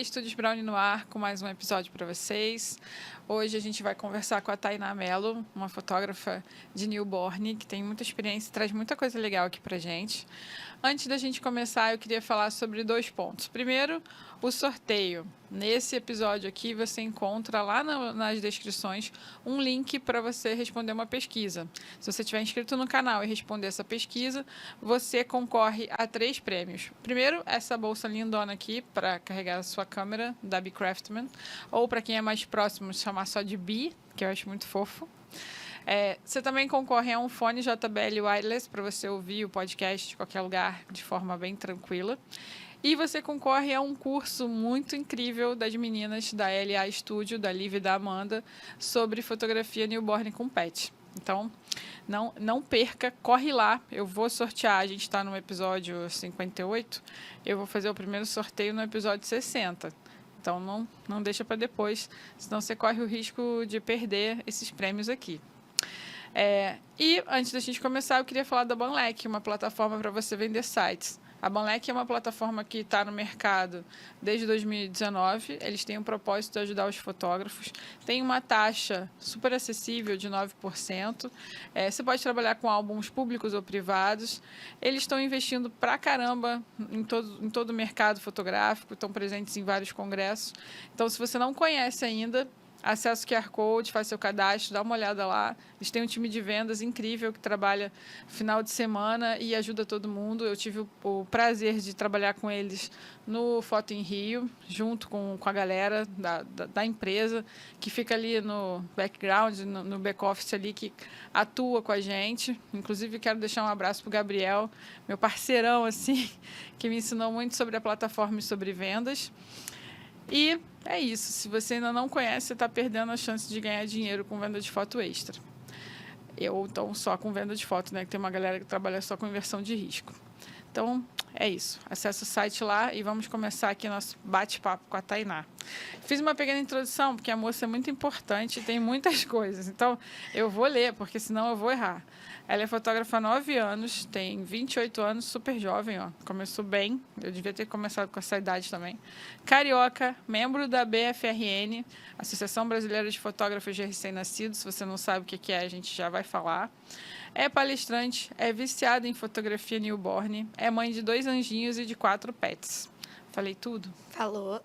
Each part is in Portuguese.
Estúdios Brownie no ar com mais um episódio para vocês. Hoje a gente vai conversar com a Tainá Mello, uma fotógrafa de newborn que tem muita experiência e traz muita coisa legal aqui pra gente. Antes da gente começar, eu queria falar sobre 2 pontos. Primeiro, o sorteio. Nesse episódio aqui, você encontra lá nas descrições um link para você responder uma pesquisa. Se você estiver inscrito no canal e responder essa pesquisa, você concorre a 3 prêmios. Primeiro, essa bolsa lindona aqui para carregar a sua câmera, da Bee Craftman, ou para quem é mais próximo, chamar só de Bee, que eu acho muito fofo. Você também concorre a um fone JBL Wireless para você ouvir o podcast de qualquer lugar de forma bem tranquila. E você concorre a um curso muito incrível das meninas da LA Studio, da Liv e da Amanda, sobre fotografia newborn com pet. Então, não perca, corre lá. Eu vou sortear, a gente está no episódio 58, eu vou fazer o primeiro sorteio no episódio 60. Então, não deixa para depois, senão você corre o risco de perder esses prêmios aqui. E antes da gente começar, eu queria falar da Banlec, uma plataforma para você vender sites. A Banlec é uma plataforma que está no mercado desde 2019. Eles têm o propósito de ajudar os fotógrafos. Tem uma taxa super acessível de 9%. Você pode trabalhar com álbuns públicos ou privados. Eles estão investindo pra caramba em todo o mercado fotográfico, estão presentes em vários congressos. Então, se você não conhece ainda, acesse o QR Code, faz seu cadastro, dá uma olhada lá. Eles têm um time de vendas incrível que trabalha final de semana e ajuda todo mundo. Eu tive o prazer de trabalhar com eles no Foto em Rio, junto com a galera da empresa, que fica ali no background, no back-office ali, que atua com a gente. Inclusive, quero deixar um abraço para o Gabriel, meu parceirão, assim, que me ensinou muito sobre a plataforma e sobre vendas. E é isso. Se você ainda não conhece, você está perdendo a chance de ganhar dinheiro com venda de foto extra. Então, só com venda de foto, né? Que tem uma galera que trabalha só com inversão de risco. Então, é isso. Acesse o site lá e vamos começar aqui nosso bate-papo com a Tainá. Fiz uma pequena introdução, porque a moça é muito importante e tem muitas coisas. Então, eu vou ler, porque senão eu vou errar. Ela é fotógrafa há 9 anos, tem 28 anos, super jovem, ó. Começou bem, eu devia ter começado com essa idade também. Carioca, membro da BFRN, Associação Brasileira de Fotógrafos de Recém-Nascidos. Se você não sabe o que é, a gente já vai falar. É palestrante, é viciada em fotografia newborn, é mãe de 2 anjinhos e de 4 pets. Falei tudo? Falou.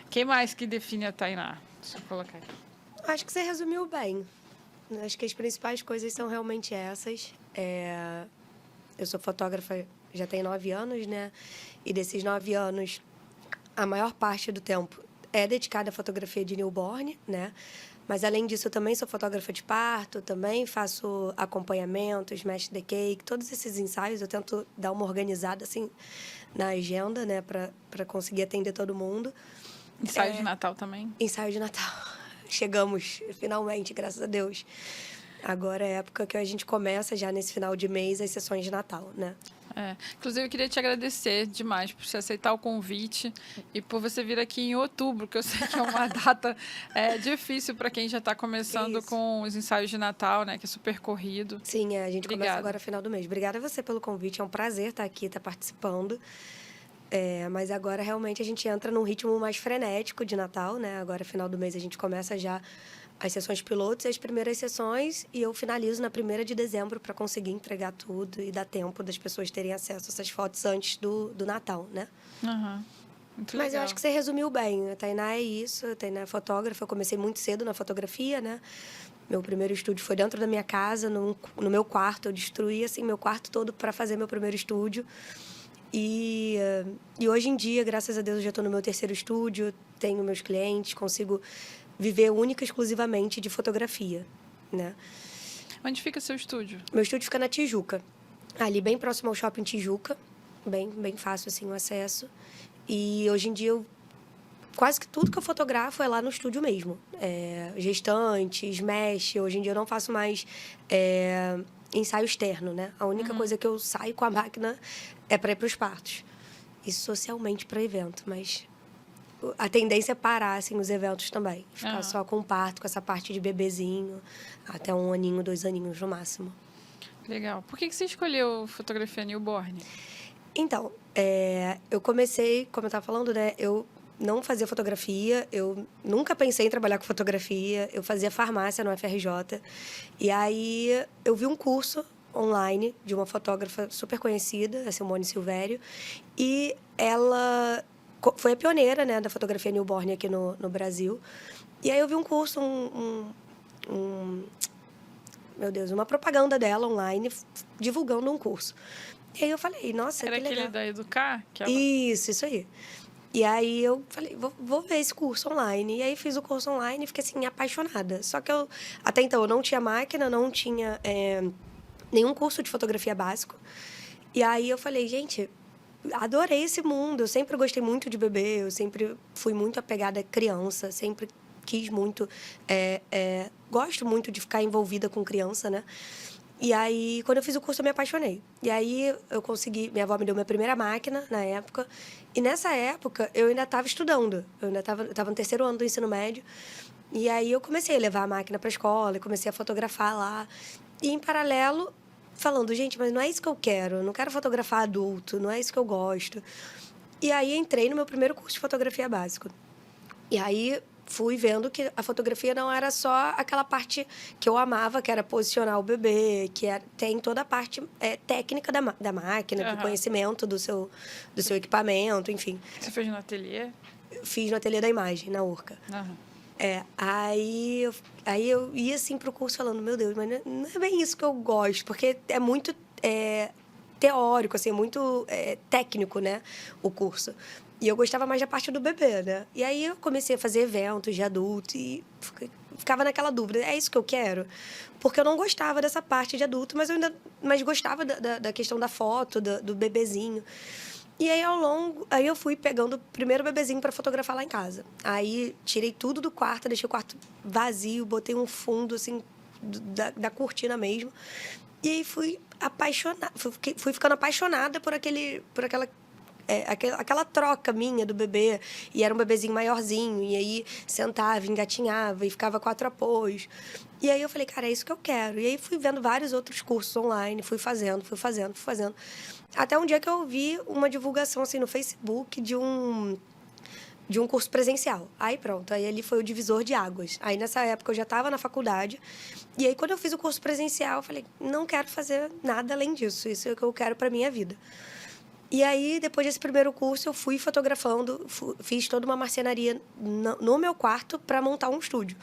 Quem mais que define a Tainá? Deixa eu colocar aqui. Acho que você resumiu bem. Acho que as principais coisas são realmente essas. Eu sou fotógrafa já tem 9 anos, né? E desses 9 anos, a maior parte do tempo é dedicada à fotografia de newborn, né? Mas, além disso, eu também sou fotógrafa de parto, também faço acompanhamento, smash the cake, todos esses ensaios. Eu tento dar uma organizada, assim, na agenda, né? Para conseguir atender todo mundo. Ensaio de Natal também? Ensaio de Natal. Chegamos, finalmente, graças a Deus. Agora é a época que a gente começa, já nesse final de mês, as sessões de Natal, né? Inclusive, eu queria te agradecer demais por você aceitar o convite e por você vir aqui em outubro, que eu sei que é uma data difícil para quem já está começando com os ensaios de Natal, né? Que é super corrido. Sim, a gente começa agora no final do mês. Obrigada a você pelo convite, é um prazer estar aqui, estar participando. Mas agora, realmente, a gente entra num ritmo mais frenético de Natal, né? Agora, final do mês, a gente começa já as sessões pilotos e as primeiras sessões, e eu finalizo na 1ª de dezembro para conseguir entregar tudo e dar tempo das pessoas terem acesso a essas fotos antes do Natal, né? Uhum. Mas eu acho que você resumiu bem. A Tainá é isso, a Tainá é fotógrafa. Eu comecei muito cedo na fotografia, né? Meu primeiro estúdio foi dentro da minha casa, no meu quarto. Eu destruí, assim, meu quarto todo para fazer meu primeiro estúdio. E hoje em dia, graças a Deus, eu já estou no meu 3º estúdio, tenho meus clientes, consigo viver única e exclusivamente de fotografia, né? Onde fica seu estúdio? Meu estúdio fica na Tijuca, ali bem próximo ao Shopping Tijuca, bem fácil assim o acesso. E hoje em dia, quase que tudo que eu fotografo é lá no estúdio mesmo. Gestante, smash, hoje em dia eu não faço mais ensaio externo, né? A única coisa que eu saio com a máquina é para ir para os partos. Isso socialmente para evento, mas a tendência é parar, assim, os eventos também. Ficar só com o parto, com essa parte de bebezinho, até 1 aninho, 2 aninhos no máximo. Legal. Por que você escolheu fotografia newborn? Então, eu comecei, como eu estava falando, né? Eu não fazia fotografia, eu nunca pensei em trabalhar com fotografia, eu fazia farmácia no FRJ. E aí eu vi um curso online de uma fotógrafa super conhecida, a Simone Silvério, e ela foi a pioneira, né, da fotografia newborn aqui no Brasil. E aí eu vi um curso, meu Deus, uma propaganda dela online divulgando um curso. E aí eu falei, nossa, Era que legal. aquele da Educar? Que ela... Isso aí. E aí eu falei, vou ver esse curso online. E aí fiz o curso online e fiquei, assim, apaixonada. Só que até então, eu não tinha máquina, não tinha nenhum curso de fotografia básico. E aí eu falei, gente, adorei esse mundo. Eu sempre gostei muito de bebê, eu sempre fui muito apegada à criança, sempre quis muito... gosto muito de ficar envolvida com criança, né? E aí, quando eu fiz o curso, eu me apaixonei. E aí, eu consegui... Minha avó me deu minha primeira máquina, na época. E nessa época, eu ainda estava estudando. Eu ainda estava no 3º ano do ensino médio. E aí, eu comecei a levar a máquina para a escola e comecei a fotografar lá. E, em paralelo, falando, gente, mas não é isso que eu quero. Eu não quero fotografar adulto, não é isso que eu gosto. E aí, entrei no meu primeiro curso de fotografia básico. E aí... fui vendo que a fotografia não era só aquela parte que eu amava, que era posicionar o bebê, tem toda a parte técnica da máquina, do conhecimento do seu equipamento, enfim. Você fez no ateliê? Fiz no ateliê da imagem, na Urca. Aí eu ia assim pro curso falando, meu Deus, mas não é bem isso que eu gosto, porque é muito teórico, assim, muito técnico, né, o curso. E eu gostava mais da parte do bebê, né? E aí eu comecei a fazer eventos de adulto e ficava naquela dúvida, é isso que eu quero? Porque eu não gostava dessa parte de adulto, mas gostava da questão da foto, do bebezinho. E aí, aí eu fui pegando o primeiro bebezinho para fotografar lá em casa. Aí tirei tudo do quarto, deixei o quarto vazio, botei um fundo, assim, da cortina mesmo. E aí fui apaixonada, fui ficando apaixonada por aquela troca minha do bebê. E era um bebezinho maiorzinho. E aí sentava, engatinhava e ficava 4 apoios. E aí eu falei, cara, é isso que eu quero. E aí fui vendo vários outros cursos online, fui fazendo. Até um dia que eu vi uma divulgação assim no Facebook de um curso presencial. Aí pronto, aí ali foi o divisor de águas. Aí nessa época eu já estava na faculdade. E aí quando eu fiz o curso presencial, eu falei, não quero fazer nada além disso. Isso é o que eu quero para minha vida. E aí, depois desse primeiro curso, eu fui fotografando, fiz toda uma marcenaria no meu quarto para montar um estúdio.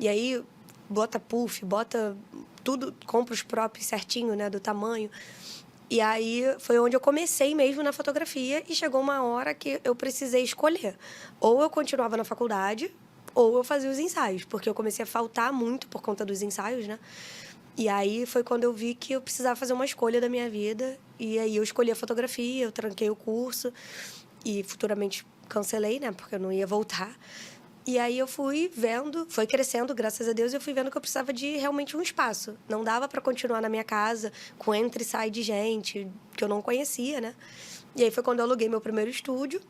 E aí, bota puff, bota tudo, compra os props certinho, né, do tamanho. E aí, foi onde eu comecei mesmo na fotografia e chegou uma hora que eu precisei escolher. Ou eu continuava na faculdade, ou eu fazia os ensaios, porque eu comecei a faltar muito por conta dos ensaios, né? E aí foi quando eu vi que eu precisava fazer uma escolha da minha vida. E aí eu escolhi a fotografia, eu tranquei o curso e futuramente cancelei, né? Porque eu não ia voltar. E aí eu fui vendo, foi crescendo, graças a Deus, eu fui vendo que eu precisava de realmente um espaço. Não dava para continuar na minha casa com entra e sai de gente que eu não conhecia, né? E aí foi quando eu aluguei meu primeiro estúdio.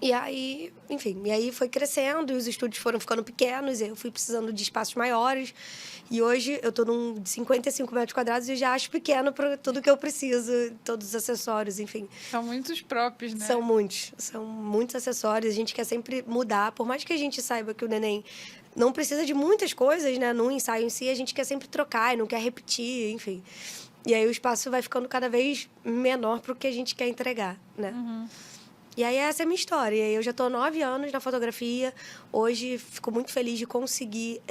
E aí, enfim, foi crescendo e os estúdios foram ficando pequenos, e eu fui precisando de espaços maiores. E hoje eu estou num de 55 metros quadrados e já acho pequeno para tudo que eu preciso, todos os acessórios, enfim. São muitos próprios, né? São muitos acessórios. A gente quer sempre mudar, por mais que a gente saiba que o neném não precisa de muitas coisas, né? No ensaio em si, a gente quer sempre trocar e não quer repetir, enfim. E aí o espaço vai ficando cada vez menor para o que a gente quer entregar, né? E aí essa é a minha história. Eu já estou há 9 anos na fotografia. Hoje fico muito feliz de conseguir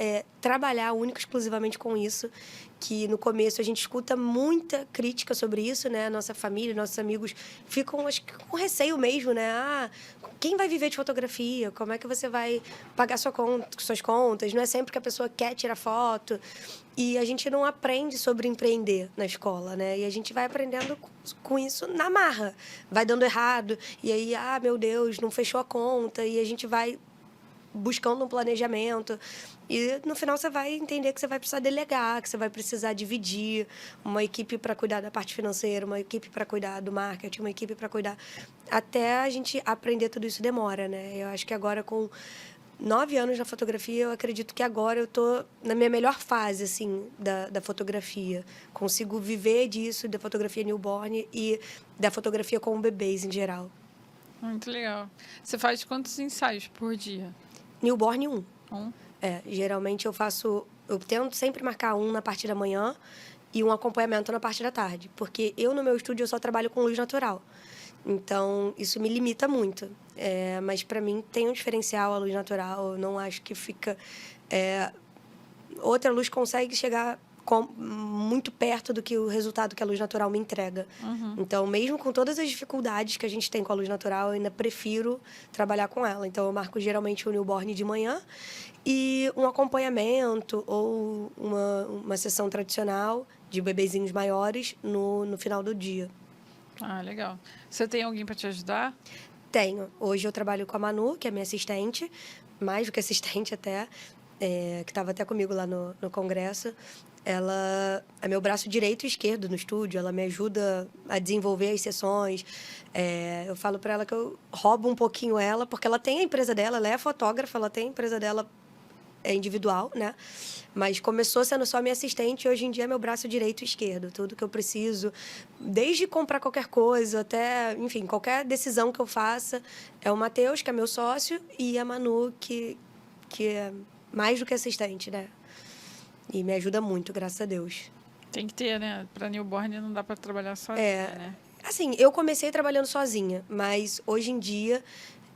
trabalhar única e exclusivamente com isso. Que no começo a gente escuta muita crítica sobre isso, né? Nossa família, nossos amigos ficam, acho que, com receio mesmo, né? Ah, quem vai viver de fotografia? Como é que você vai pagar suas contas? Não é sempre que a pessoa quer tirar foto. E a gente não aprende sobre empreender na escola, né? E a gente vai aprendendo com isso na marra. Vai dando errado. E aí, meu Deus, não fechou a conta. E a gente vai buscando um planejamento. E no final você vai entender que você vai precisar delegar, que você vai precisar dividir uma equipe para cuidar da parte financeira, uma equipe para cuidar do marketing, uma equipe para cuidar... Até a gente aprender tudo isso demora, né? Eu acho que agora, com 9 anos na fotografia, eu acredito que agora eu estou na minha melhor fase, assim, da fotografia. Consigo viver disso, da fotografia newborn e da fotografia com bebês em geral. Muito legal. Você faz quantos ensaios por dia? Newborn 1. Um? Geralmente eu tento sempre marcar um na parte da manhã e um acompanhamento na parte da tarde, porque eu no meu estúdio eu só trabalho com luz natural. Então, isso me limita muito. Mas para mim tem um diferencial a luz natural, eu não acho que fica outra luz consegue chegar muito perto do que o resultado que a luz natural me entrega. Então, mesmo com todas as dificuldades que a gente tem com a luz natural, eu ainda prefiro trabalhar com ela. Então, eu marco geralmente o newborn de manhã e um acompanhamento ou uma sessão tradicional de bebezinhos maiores no final do dia. Ah, legal. Você tem alguém para te ajudar? Tenho. Hoje eu trabalho com a Manu, que é minha assistente, mais do que assistente até, que estava até comigo lá no congresso. Ela é meu braço direito e esquerdo no estúdio, ela me ajuda a desenvolver as sessões. Eu falo para ela que eu roubo um pouquinho ela, porque ela tem a empresa dela, ela é fotógrafa, ela tem a empresa dela individual, né? Mas começou sendo só minha assistente e hoje em dia é meu braço direito e esquerdo. Tudo que eu preciso, desde comprar qualquer coisa até, enfim, qualquer decisão que eu faça, é o Matheus, que é meu sócio, e a Manu, que é mais do que assistente, né? E me ajuda muito, graças a Deus. Tem que ter, né? Para newborn não dá para trabalhar sozinha, né? Assim, eu comecei trabalhando sozinha, mas hoje em dia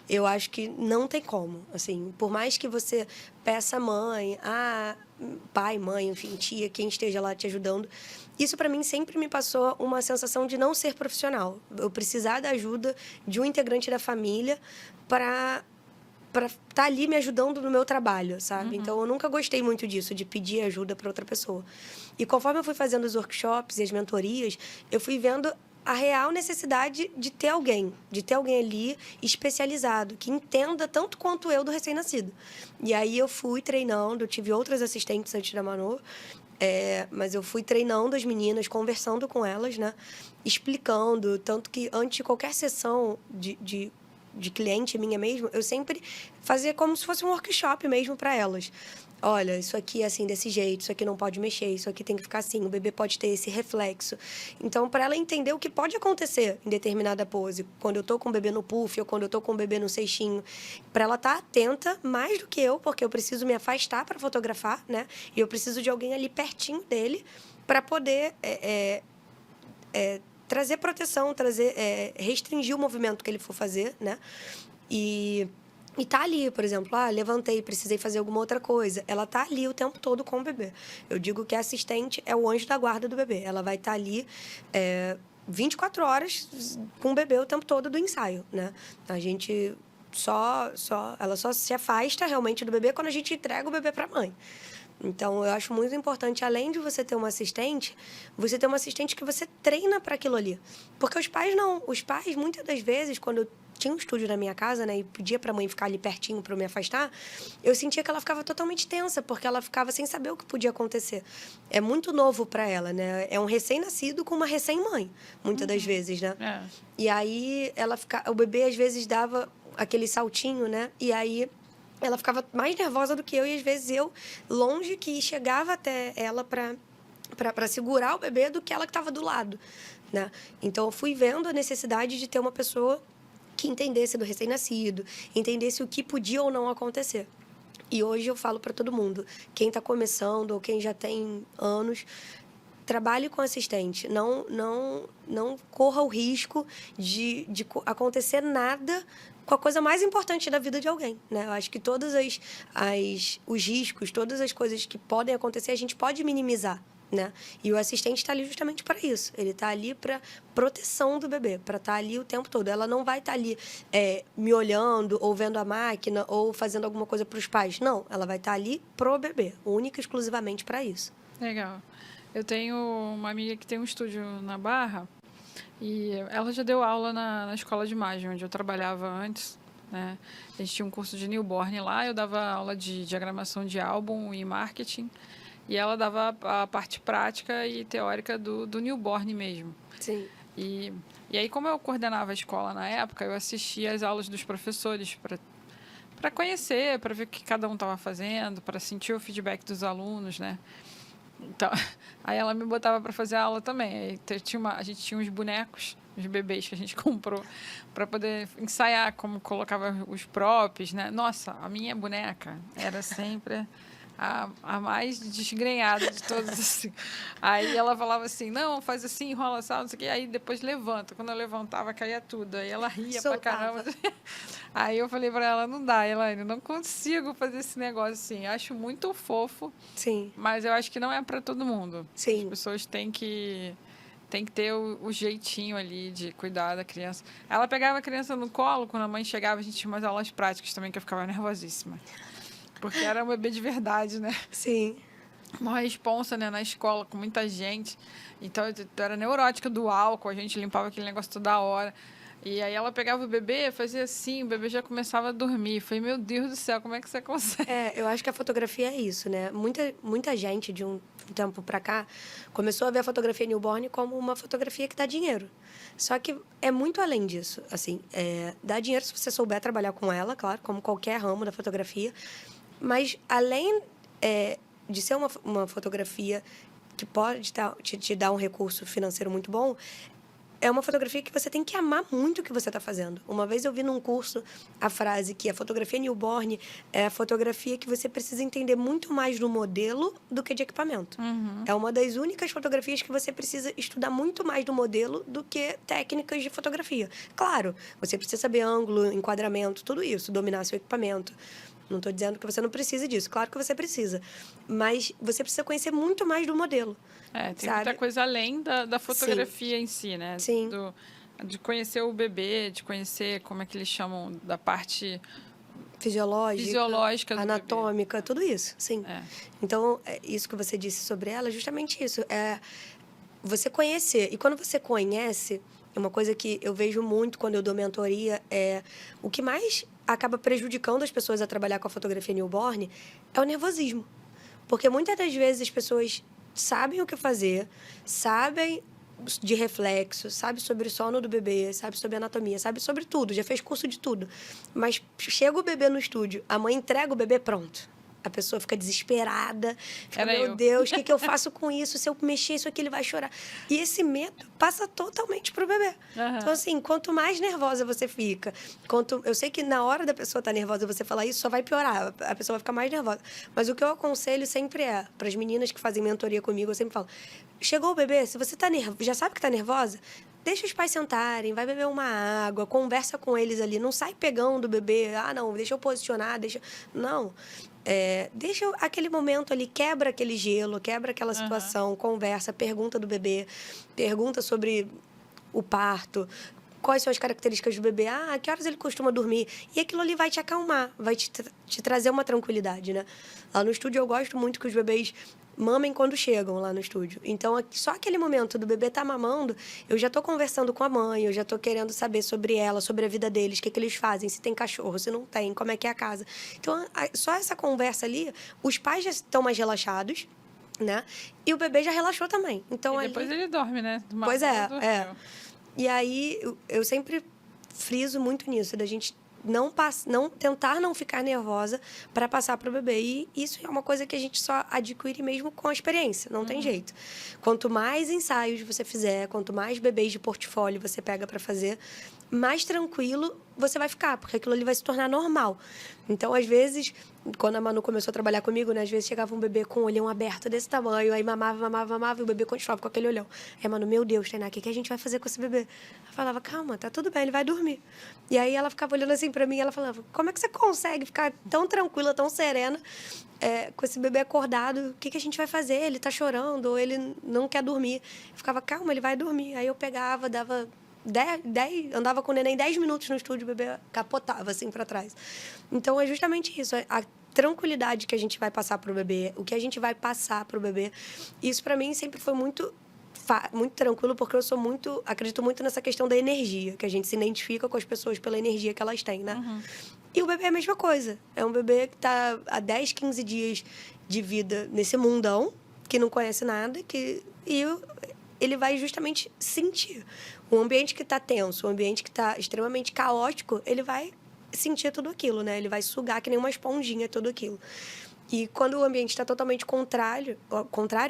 eu acho que não tem como. Assim, por mais que você peça mãe, pai, mãe, enfim, tia, quem esteja lá te ajudando, isso para mim sempre me passou uma sensação de não ser profissional. Eu precisar da ajuda de um integrante da família para estar ali me ajudando no meu trabalho, sabe? Então, eu nunca gostei muito disso, de pedir ajuda para outra pessoa. E conforme eu fui fazendo os workshops e as mentorias, eu fui vendo a real necessidade de ter alguém ali especializado, que entenda tanto quanto eu do recém-nascido. E aí eu fui treinando, eu tive outras assistentes antes da Manu, mas eu fui treinando as meninas, conversando com elas, né? Explicando, tanto que antes de qualquer sessão de cliente minha mesmo, eu sempre fazia como se fosse um workshop mesmo para elas. Olha, isso aqui é assim desse jeito, isso aqui não pode mexer, isso aqui tem que ficar assim, o bebê pode ter esse reflexo. Então, para ela entender o que pode acontecer em determinada pose, quando eu tô com o bebê no puff ou quando eu tô com o bebê no cestinho, para ela estar atenta mais do que eu, porque eu preciso me afastar para fotografar, né? E eu preciso de alguém ali pertinho dele para poder trazer proteção, restringir o movimento que ele for fazer, né? E tá ali, por exemplo, levantei, precisei fazer alguma outra coisa. Ela tá ali o tempo todo com o bebê. Eu digo que a assistente é o anjo da guarda do bebê. Ela vai estar ali 24 horas com o bebê o tempo todo do ensaio, né? A gente ela só se afasta realmente do bebê quando a gente entrega o bebê para a mãe. Então, eu acho muito importante, além de você ter uma assistente, você ter uma assistente que você treina para aquilo ali. Porque os pais não. Os pais, muitas das vezes, quando eu tinha um estúdio na minha casa, né, e pedia para a mãe ficar ali pertinho para eu me afastar, eu sentia que ela ficava totalmente tensa, porque ela ficava sem saber o que podia acontecer. É muito novo para ela, né? É um recém-nascido com uma recém-mãe, muitas das vezes, né? E aí, o bebê, às vezes, dava aquele saltinho, né? E aí ela ficava mais nervosa do que eu, e às vezes eu, longe, que chegava até ela para segurar o bebê do que ela que estava do lado, né? Então, eu fui vendo a necessidade de ter uma pessoa que entendesse do recém-nascido, entendesse o que podia ou não acontecer. E hoje eu falo para todo mundo, quem está começando ou quem já tem anos, trabalhe com assistente. Não corra o risco de acontecer nada com a coisa mais importante da vida de alguém, né? Eu acho que todos os riscos, todas as coisas que podem acontecer, a gente pode minimizar, né? E o assistente está ali justamente para isso. Ele está ali para proteção do bebê, para estar ali o tempo todo. Ela não vai estar ali me olhando, ou vendo a máquina, ou fazendo alguma coisa para os pais. Não, ela vai estar ali pro bebê, única e exclusivamente para isso. Legal. Eu tenho uma amiga que tem um estúdio na Barra e ela já deu aula na escola de imagem, onde eu trabalhava antes, né? A gente tinha um curso de newborn lá, eu dava aula de diagramação de álbum e marketing, e ela dava a parte prática e teórica do newborn mesmo. Sim. E aí, como eu coordenava a escola na época, eu assistia às aulas dos professores para conhecer, para ver o que cada um estava fazendo, para sentir o feedback dos alunos, né? Então, aí ela me botava para fazer aula também. Aí a gente tinha uns bonecos os bebês que a gente comprou para poder ensaiar como colocava os props, né? Nossa, a minha boneca era sempre a mais desgrenhada de todas, assim. Aí ela falava assim, não, faz assim, enrola sal, não sei o quê. Aí depois levanta. Quando eu levantava, caía tudo. Aí ela ria pra caramba. Aí eu falei pra ela, não dá, Elaine, não consigo fazer esse negócio assim. Acho muito fofo, Sim. mas eu acho que não é para todo mundo. Sim. As pessoas têm que ter o jeitinho ali de cuidar da criança. Ela pegava a criança no colo, quando a mãe chegava, a gente tinha umas aulas práticas também, que eu ficava nervosíssima. Porque era um bebê de verdade, né? Sim. Uma responsa, né, na escola, com muita gente. Então, eu era neurótica do álcool, a gente limpava aquele negócio toda hora. E aí ela pegava o bebê, fazia assim, o bebê já começava a dormir. Falei, meu Deus do céu, como é que você consegue? Eu acho que a fotografia é isso, né? Muita gente, de um tempo pra cá, começou a ver a fotografia newborn como uma fotografia que dá dinheiro. Só que é muito além disso, assim. Dá dinheiro se você souber trabalhar com ela, claro, como qualquer ramo da fotografia. Mas, além de ser uma fotografia que pode te dar um recurso financeiro muito bom, é uma fotografia que você tem que amar muito o que você está fazendo. Uma vez eu vi num curso a frase que a fotografia newborn é a fotografia que você precisa entender muito mais do modelo do que de equipamento. Uhum. É uma das únicas fotografias que você precisa estudar muito mais do modelo do que técnicas de fotografia. Claro, você precisa saber ângulo, enquadramento, tudo isso, dominar seu equipamento. Não estou dizendo que você não precisa disso. Claro que você precisa. Mas você precisa conhecer muito mais do modelo. Tem sabe? muita coisa além da fotografia Sim. em si, né? Sim. De conhecer o bebê, de conhecer como é que eles chamam da parte fisiológica do anatômica, bebê. Tudo isso, sim. Então, isso que você disse sobre ela é justamente isso. É você conhecer. E quando você conhece, uma coisa que eu vejo muito quando eu dou mentoria é o que mais acaba prejudicando as pessoas a trabalhar com a fotografia newborn é o nervosismo. Porque muitas das vezes as pessoas sabem o que fazer, sabem de reflexo, sabe sobre o sono do bebê, sabe sobre anatomia, sabe sobre tudo, já fez curso de tudo. Mas chega o bebê no estúdio, a mãe entrega o bebê, pronto. A pessoa fica desesperada, fica, meu Deus, o que eu faço com isso? Se eu mexer isso aqui, ele vai chorar. E esse medo passa totalmente pro bebê. Uhum. Então, assim, quanto mais nervosa você fica, eu sei que na hora da pessoa estar nervosa, você falar isso, só vai piorar, a pessoa vai ficar mais nervosa. Mas o que eu aconselho sempre para as meninas que fazem mentoria comigo, eu sempre falo, chegou o bebê, se você já sabe que está nervosa, deixa os pais sentarem, vai beber uma água, conversa com eles ali, não sai pegando o bebê, não, deixa eu posicionar, Não. Deixa aquele momento ali, quebra aquele gelo, quebra aquela situação, conversa, pergunta do bebê, pergunta sobre o parto, quais são as características do bebê, que horas ele costuma dormir, e aquilo ali vai te acalmar, vai te trazer uma tranquilidade, né? Lá no estúdio eu gosto muito que os bebês mamem quando chegam lá no estúdio. Então, só aquele momento do bebê tá mamando, eu já tô conversando com a mãe, eu já tô querendo saber sobre ela, sobre a vida deles, o que eles fazem, se tem cachorro, se não tem, como é que é a casa. Então, só essa conversa ali, os pais já estão mais relaxados, né? E o bebê já relaxou também. Então, e depois ele dorme, né? Pois é. E aí, eu sempre friso muito nisso, da gente tentar não ficar nervosa para passar para o bebê. E isso é uma coisa que a gente só adquire mesmo com a experiência, não tem jeito. Quanto mais ensaios você fizer, quanto mais bebês de portfólio você pega para fazer, mais tranquilo você vai ficar, porque aquilo ali vai se tornar normal. Então, às vezes, quando a Manu começou a trabalhar comigo, né, às vezes chegava um bebê com o olhão aberto desse tamanho, aí mamava, e o bebê continuava com aquele olhão. Aí a Manu, meu Deus, Tainá, o que a gente vai fazer com esse bebê? Eu falava, calma, tá tudo bem, ele vai dormir. E aí ela ficava olhando assim pra mim, e ela falava, como é que você consegue ficar tão tranquila, tão serena, com esse bebê acordado? O que a gente vai fazer? Ele tá chorando, ou ele não quer dormir. Eu ficava, calma, ele vai dormir. Aí eu pegava, dava... andava com o neném 10 minutos no estúdio, o bebê capotava assim para trás. Então é justamente isso, a tranquilidade que a gente vai passar pro bebê, o que a gente vai passar pro bebê. Isso para mim sempre foi muito tranquilo, porque eu acredito muito nessa questão da energia, que a gente se identifica com as pessoas pela energia que elas têm, né? E o bebê é a mesma coisa. É um bebê que tá há 10, 15 dias de vida nesse mundão, que não conhece nada, ele vai justamente sentir. Um ambiente que está tenso, um ambiente que está extremamente caótico, ele vai sentir tudo aquilo, né? Ele vai sugar que nem uma esponjinha tudo aquilo. E quando o ambiente está totalmente contrário,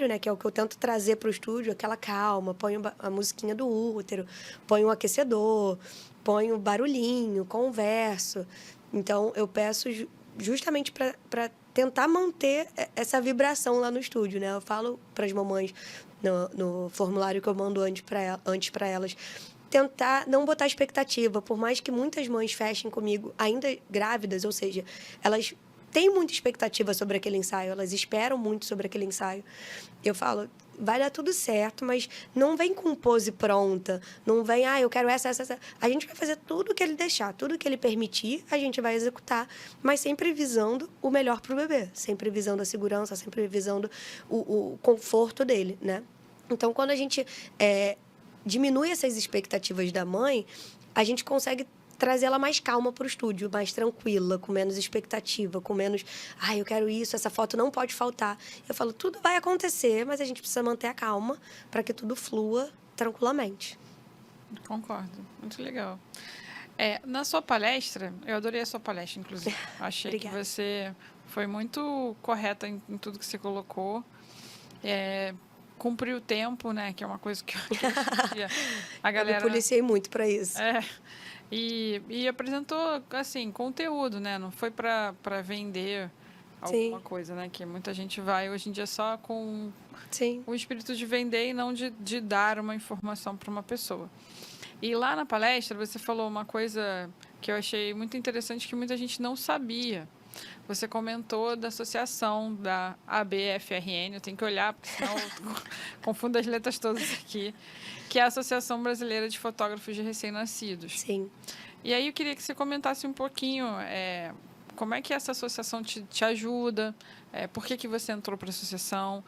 né, que é o que eu tento trazer para o estúdio, aquela calma, ponho a musiquinha do útero, ponho um aquecedor, ponho barulhinho, converso. Então, eu peço justamente para tentar manter essa vibração lá no estúdio, né? Eu falo para as mamães no formulário que eu mando antes para elas, tentar não botar expectativa, por mais que muitas mães fechem comigo ainda grávidas, ou seja, elas têm muita expectativa sobre aquele ensaio, elas esperam muito sobre aquele ensaio. Eu falo, vai dar tudo certo, mas não vem com pose pronta, não vem, eu quero essa. A gente vai fazer tudo o que ele deixar, tudo que ele permitir, a gente vai executar, mas sempre visando o melhor para o bebê, sempre visando a segurança, sempre visando o conforto dele, né? Então, quando a gente diminui essas expectativas da mãe, a gente consegue trazer ela mais calma para o estúdio, mais tranquila, com menos expectativa, com menos, eu quero isso, essa foto não pode faltar. Eu falo, tudo vai acontecer, mas a gente precisa manter a calma para que tudo flua tranquilamente. Concordo, muito legal. Na sua palestra, eu adorei a sua palestra, inclusive. Achei que você foi muito correta em tudo que você colocou. Cumpriu o tempo, né? Que é uma coisa que a galera... Eu me policiei muito para isso. E apresentou, assim, conteúdo, né? Não foi para vender alguma coisa, né? Que muita gente vai hoje em dia só com o espírito de vender e não de dar uma informação para uma pessoa. E lá na palestra você falou uma coisa que eu achei muito interessante, que muita gente não sabia. Você comentou da associação da ABFRN, eu tenho que olhar, porque senão eu confundo as letras todas aqui, que é a Associação Brasileira de Fotógrafos de Recém-Nascidos. Sim. E aí eu queria que você comentasse um pouquinho como é que essa associação te ajuda, por que você entrou para a associação,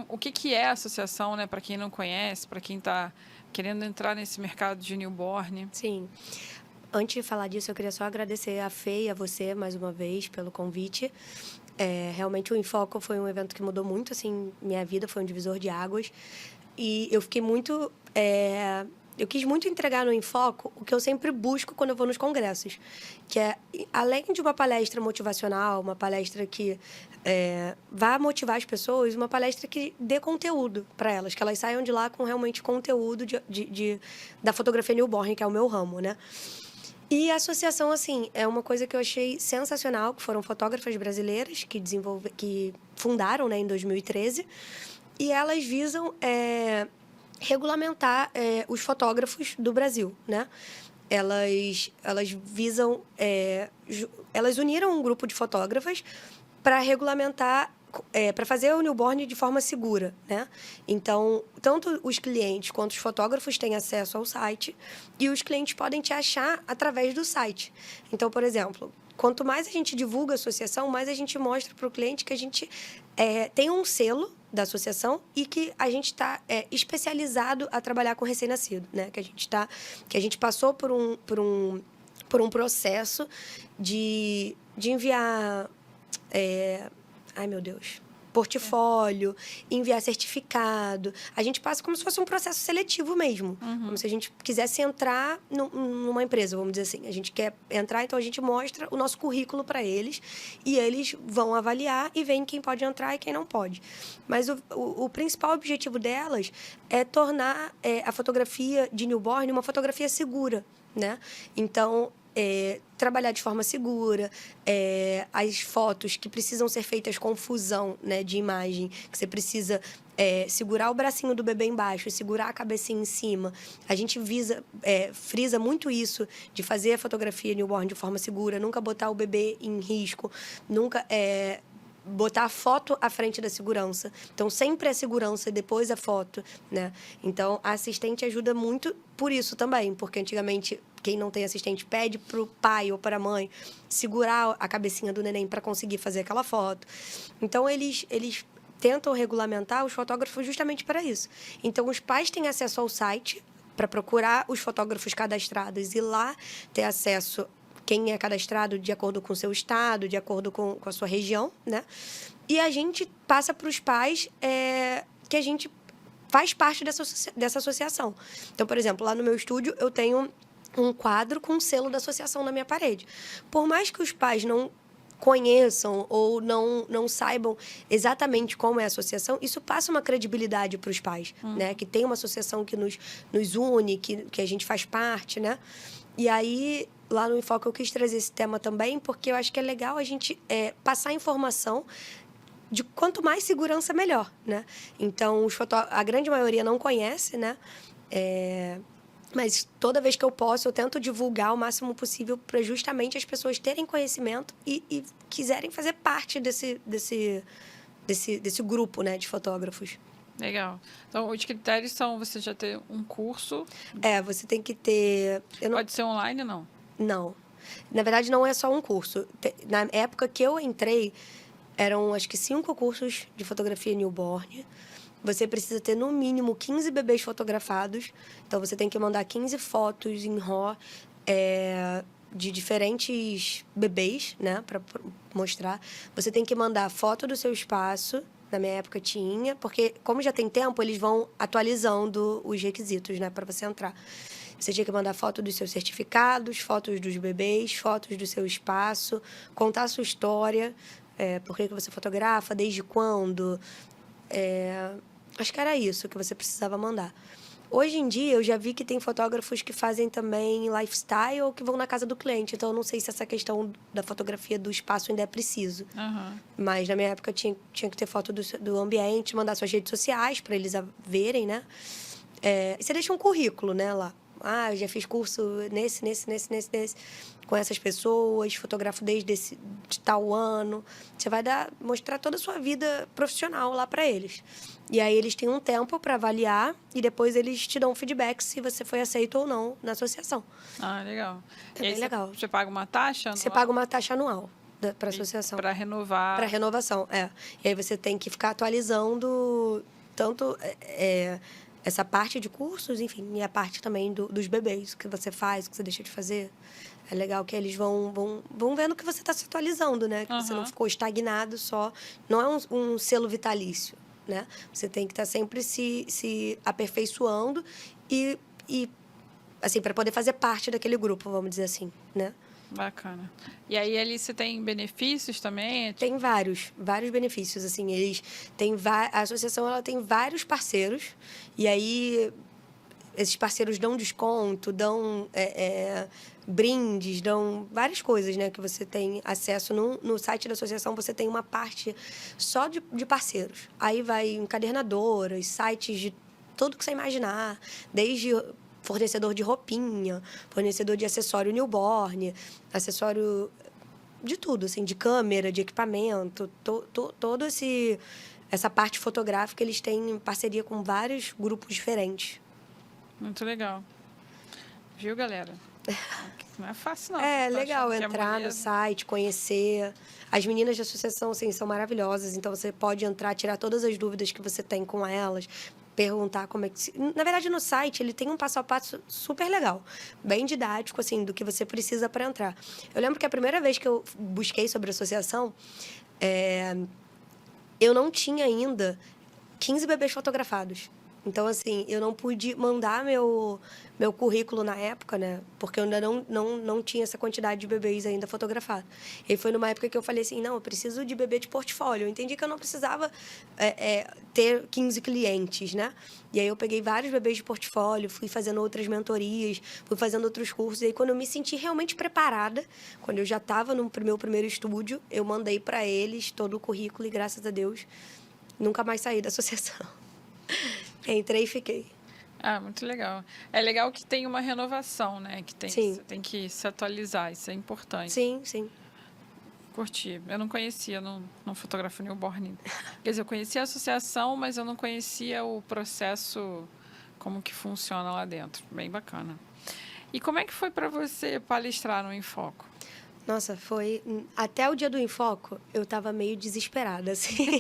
o que é a associação, né, para quem não conhece, para quem está querendo entrar nesse mercado de newborn. Sim. Antes de falar disso, eu queria só agradecer a Fê e a você, mais uma vez, pelo convite. Realmente, o Infoco foi um evento que mudou muito, assim, minha vida, foi um divisor de águas. E eu fiquei muito... eu quis muito entregar no Infoco o que eu sempre busco quando eu vou nos congressos, que é, além de uma palestra motivacional, uma palestra que vá motivar as pessoas, uma palestra que dê conteúdo para elas, que elas saiam de lá com realmente conteúdo da fotografia newborn, que é o meu ramo, né? E a associação, assim, é uma coisa que eu achei sensacional, que foram fotógrafas brasileiras que fundaram, né, em 2013, e elas visam regulamentar os fotógrafos do Brasil, né? Elas visam... elas uniram um grupo de fotógrafas para regulamentar, para fazer o newborn de forma segura, né? Então, tanto os clientes quanto os fotógrafos têm acesso ao site e os clientes podem te achar através do site. Então, por exemplo, quanto mais a gente divulga a associação, mais a gente mostra para o cliente que a gente tem um selo da associação e que a gente está especializado a trabalhar com recém-nascido, né? Que a gente passou por um processo de enviar... ai, meu Deus... portfólio, enviar certificado. A gente passa como se fosse um processo seletivo mesmo. Como se a gente quisesse entrar numa empresa, vamos dizer assim. A gente quer entrar, então a gente mostra o nosso currículo para eles e eles vão avaliar e veem quem pode entrar e quem não pode. Mas o principal objetivo delas é tornar a fotografia de newborn uma fotografia segura, né? Então... trabalhar de forma segura, as fotos que precisam ser feitas com fusão, né, de imagem, que você precisa segurar o bracinho do bebê embaixo, segurar a cabecinha em cima. A gente frisa muito isso, de fazer a fotografia newborn de forma segura, nunca botar o bebê em risco, nunca... botar a foto à frente da segurança. Então, sempre a segurança e depois a foto, né? Então, a assistente ajuda muito por isso também, porque antigamente, quem não tem assistente pede para o pai ou para a mãe segurar a cabecinha do neném para conseguir fazer aquela foto. Então, eles tentam regulamentar os fotógrafos justamente para isso. Então, os pais têm acesso ao site para procurar os fotógrafos cadastrados e lá ter acesso quem é cadastrado de acordo com o seu estado, de acordo com a sua região, né? E a gente passa para os pais que a gente faz parte dessa associação. Então, por exemplo, lá no meu estúdio, eu tenho um quadro com um selo da associação na minha parede. Por mais que os pais não conheçam ou não saibam exatamente como é a associação, isso passa uma credibilidade para os pais, né? Que tem uma associação que nos une, que a gente faz parte, né? E aí, lá no Enfoque, eu quis trazer esse tema também, porque eu acho que é legal a gente passar informação de quanto mais segurança, melhor, né? Então, a grande maioria não conhece, né? Mas toda vez que eu posso, eu tento divulgar o máximo possível para justamente as pessoas terem conhecimento e quiserem fazer parte desse grupo, né, de fotógrafos. Legal. Então, os critérios são você já ter um curso. Você tem que ter... Pode ser online, não? Não. Na verdade, não é só um curso. Na época que eu entrei, eram acho que 5 cursos de fotografia newborn. Você precisa ter, no mínimo, 15 bebês fotografados. Então, você tem que mandar 15 fotos em RAW de diferentes bebês, né? Para mostrar. Você tem que mandar foto do seu espaço. Na minha época tinha. Porque, como já tem tempo, eles vão atualizando os requisitos, né? Para você entrar. Você tinha que mandar foto dos seus certificados, fotos dos bebês, fotos do seu espaço. Contar a sua história. Por que você fotografa, desde quando... Acho que era isso que você precisava mandar. Hoje em dia, eu já vi que tem fotógrafos que fazem também lifestyle que vão na casa do cliente. Então, eu não sei se essa questão da fotografia do espaço ainda é preciso. Mas, na minha época, tinha que ter foto do ambiente, mandar suas redes sociais para eles verem, né? E você deixa um currículo, né, lá. Eu já fiz curso nesse, com essas pessoas, fotografo de tal ano. Você vai mostrar toda a sua vida profissional lá para eles. E aí eles têm um tempo para avaliar e depois eles te dão um feedback se você foi aceito ou não na associação. Legal. É bem legal. Você paga uma taxa anual? Você paga uma taxa anual para a associação. Para renovar. Para renovação, E aí você tem que ficar atualizando tanto... essa parte de cursos, enfim, e a parte também dos bebês, o que você faz, o que você deixa de fazer. É legal que eles vão vendo que você está se atualizando, né? Que você não ficou estagnado só. Não é um selo vitalício, né? Você tem que estar sempre se aperfeiçoando e assim, para poder fazer parte daquele grupo, vamos dizer assim, né? Bacana. E aí, ali você tem benefícios também? Tem vários benefícios, assim, a associação, ela tem vários parceiros, e aí esses parceiros dão desconto, dão brindes, dão várias coisas, né, que você tem acesso. No site da associação, você tem uma parte só de parceiros. Aí vai encadernadoras, sites de tudo que você imaginar, desde... fornecedor de roupinha, fornecedor de acessório newborn, acessório de tudo, assim, de câmera, de equipamento, todo essa parte fotográfica, eles têm parceria com vários grupos diferentes. Muito legal. Viu, galera? Não é fácil, não. Legal entrar no site, conhecer. As meninas da associação, assim, são maravilhosas, então você pode entrar, tirar todas as dúvidas que você tem com elas, perguntar como é que... Na verdade, no site, ele tem um passo a passo super legal. Bem didático, assim, do que você precisa para entrar. Eu lembro que a primeira vez que eu busquei sobre a associação, eu não tinha ainda 15 bebês fotografados. Então, assim, eu não pude mandar meu currículo na época, né? Porque eu ainda não tinha essa quantidade de bebês ainda fotografados. E foi numa época que eu falei assim, não, eu preciso de bebê de portfólio. Eu entendi que eu não precisava ter 15 clientes, né? E aí eu peguei vários bebês de portfólio, fui fazendo outras mentorias, fui fazendo outros cursos. E aí, quando eu me senti realmente preparada, quando eu já estava no meu primeiro estúdio, eu mandei para eles todo o currículo e, graças a Deus, nunca mais saí da associação. Entrei e fiquei. Muito legal. É legal que tem uma renovação, né? Você tem que se atualizar, isso é importante. Sim, sim. Curti. Eu não conhecia, não fotografo newborn. Quer dizer, eu conhecia a associação, mas eu não conhecia o processo, como que funciona lá dentro. Bem bacana. E como é que foi para você palestrar no Enfoco? Nossa, foi... Até o dia do Enfoco, eu estava meio desesperada, assim.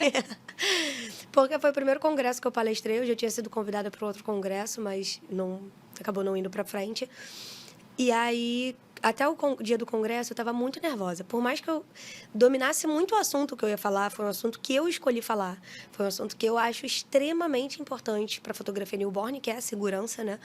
Porque foi o primeiro congresso que eu palestrei. Eu já tinha sido convidada para outro congresso, mas acabou não indo para frente. E aí, até o dia do congresso, eu estava muito nervosa. Por mais que eu dominasse muito o assunto que eu ia falar, foi um assunto que eu escolhi falar. Foi um assunto que eu acho extremamente importante para a fotografia newborn, que é a segurança, né?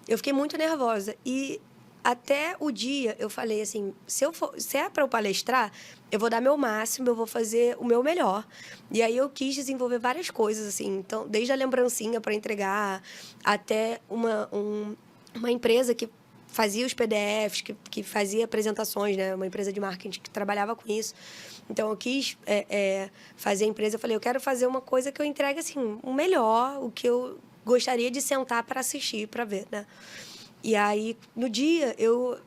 Eu fiquei muito nervosa. E até o dia, eu falei assim, se é para eu palestrar, eu vou dar meu máximo, eu vou fazer o meu melhor. E aí eu quis desenvolver várias coisas, assim. Então, desde a lembrancinha para entregar, até uma empresa que fazia os PDFs, que fazia apresentações, né? Uma empresa de marketing que trabalhava com isso. Então, eu quis fazer a empresa. Eu falei, eu quero fazer uma coisa que eu entregue, assim, o melhor, o que eu gostaria de sentar para assistir, para ver, né? E aí, no dia, eu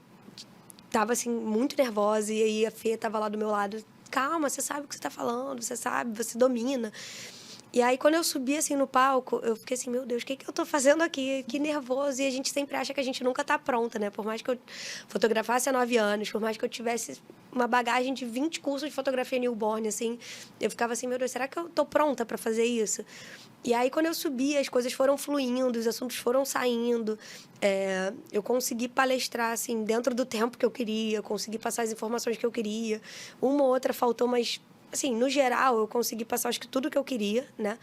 tava, assim, muito nervosa. E aí, a Fê tava lá do meu lado. Calma, você sabe o que você tá falando, você sabe, você domina. E aí, quando eu subi, assim, no palco, eu fiquei assim, meu Deus, o que eu tô fazendo aqui? Que nervoso. E a gente sempre acha que a gente nunca tá pronta, né? Por mais que eu fotografasse há 9 anos, por mais que eu tivesse uma bagagem de 20 cursos de fotografia newborn, assim, eu ficava assim, meu Deus, será que eu tô pronta para fazer isso? E aí, quando eu subi, as coisas foram fluindo, os assuntos foram saindo. Eu consegui palestrar, assim, dentro do tempo que eu queria, eu consegui passar as informações que eu queria. Uma ou outra faltou, mas, assim, no geral, eu consegui passar, acho que tudo que eu queria, né?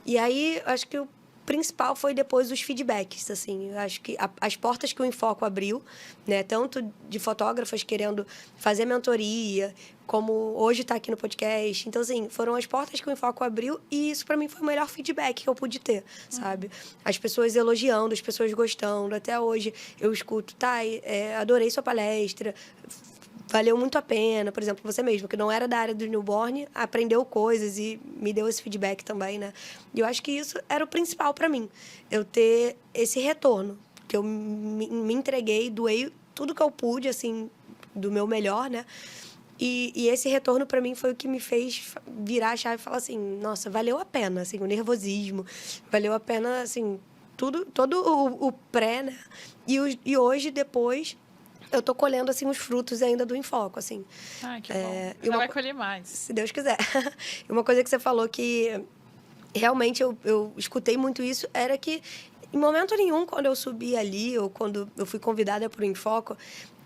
E aí, acho que o principal foi depois os feedbacks, assim. Eu acho que as portas que o Enfoco abriu, né? Tanto de fotógrafas querendo fazer mentoria, como hoje está aqui no podcast. Então, assim, foram as portas que o Enfoco abriu e isso, para mim, foi o melhor feedback que eu pude ter, sabe? As pessoas elogiando, as pessoas gostando. Até hoje eu escuto, adorei sua palestra, valeu muito a pena. Por exemplo, você mesmo, que não era da área do newborn, aprendeu coisas e me deu esse feedback também, né? E eu acho que isso era o principal para mim, eu ter esse retorno, que eu me entreguei, doei tudo que eu pude, assim, do meu melhor, né? E esse retorno para mim foi o que me fez virar a chave e falar assim, nossa, valeu a pena, assim, o nervosismo, valeu a pena, assim, tudo, todo o pré, né? E hoje, depois, eu tô colhendo, assim, os frutos ainda do Enfoco, assim. Ai, que bom. Ainda vai colher mais. Se Deus quiser. E uma coisa que você falou que realmente eu escutei muito isso, era que em momento nenhum, quando eu subi ali, ou quando eu fui convidada para o Enfoco,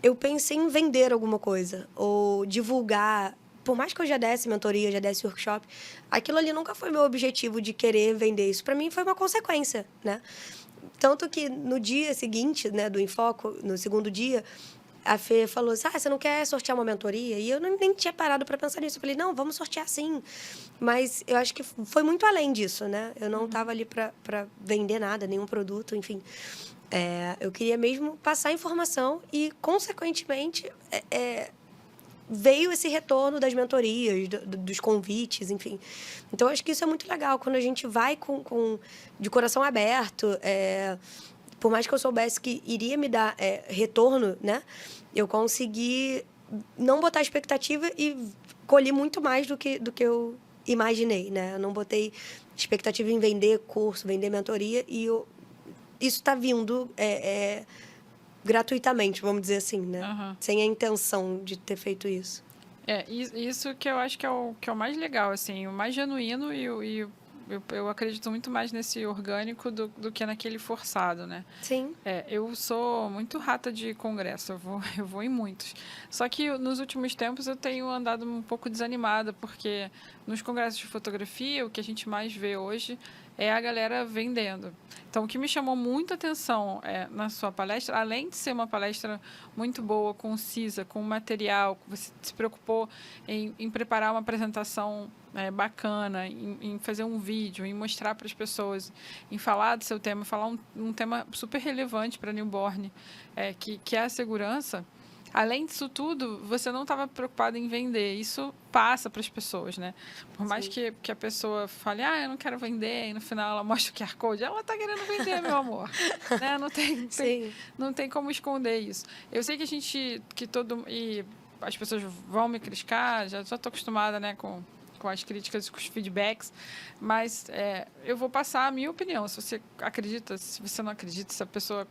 eu pensei em vender alguma coisa, ou divulgar. Por mais que eu já desse mentoria, já desse workshop, aquilo ali nunca foi meu objetivo de querer vender isso. Para mim, foi uma consequência, né? Tanto que no dia seguinte, né, do Enfoco, no segundo dia, a Fê falou assim, você não quer sortear uma mentoria? E eu nem tinha parado para pensar nisso. Eu falei, não, vamos sortear sim. Mas eu acho que foi muito além disso, né? Eu não estava ali para vender nada, nenhum produto, enfim. Eu queria mesmo passar informação e, consequentemente, veio esse retorno das mentorias, dos convites, enfim. Então, acho que isso é muito legal, quando a gente vai de coração aberto, por mais que eu soubesse que iria me dar retorno, né? Eu consegui não botar expectativa e colhi muito mais do que eu imaginei, né? Eu não botei expectativa em vender curso, vender mentoria, e isso está vindo gratuitamente, vamos dizer assim, né? Uhum. Sem a intenção de ter feito isso. Isso que eu acho que é o mais legal, assim, o mais genuíno eu acredito muito mais nesse orgânico do que naquele forçado, né? Sim. Eu sou muito rata de congresso, eu vou em muitos. Só que nos últimos tempos eu tenho andado um pouco desanimada, porque nos congressos de fotografia, o que a gente mais vê hoje é a galera vendendo. Então, o que me chamou muita atenção na sua palestra, além de ser uma palestra muito boa, concisa, com material, você se preocupou em preparar uma apresentação bacana, em fazer um vídeo, em mostrar para as pessoas, em falar do seu tema, falar um tema super relevante para newborn, que é a segurança. Além disso tudo, você não estava preocupado em vender. Isso passa para as pessoas, né? Por mais que a pessoa fale, eu não quero vender, e no final ela mostra o QR Code, ela está querendo vender, meu amor. Né? Não tem como esconder isso. Eu sei que e as pessoas vão me criticar, já estou acostumada, né, com as críticas e com os feedbacks, mas eu vou passar a minha opinião. Se você acredita, se você não acredita, se a pessoa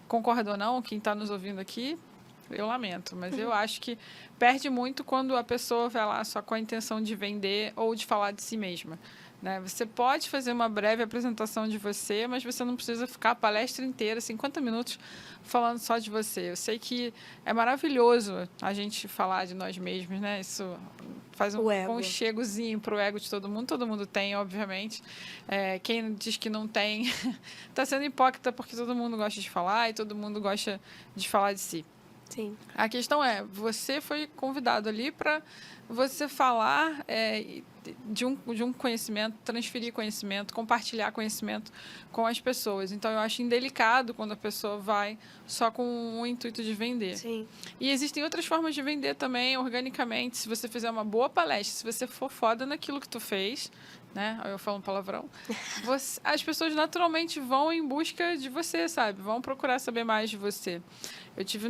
concorda ou não, quem está nos ouvindo aqui, eu lamento, mas eu acho que perde muito quando a pessoa vai lá só com a intenção de vender ou de falar de si mesma, né? Você pode fazer uma breve apresentação de você, mas você não precisa ficar a palestra inteira, 50 minutos, falando só de você. Eu sei que é maravilhoso a gente falar de nós mesmos, né? Isso faz um O ego. conchegozinho pro ego de todo mundo tem, obviamente. Quem diz que não tem tá sendo hipócrita, porque todo mundo gosta de falar e todo mundo gosta de falar de si. Sim. A questão é, você foi convidado ali para você falar de um conhecimento, transferir conhecimento, compartilhar conhecimento com as pessoas. Então, eu acho indelicado quando a pessoa vai só com o intuito de vender. Sim. E existem outras formas de vender também, organicamente. Se você fizer uma boa palestra, se você for foda naquilo que tu fez, né? Eu falo um palavrão. As pessoas naturalmente vão em busca de você, sabe? Vão procurar saber mais de você. Eu tive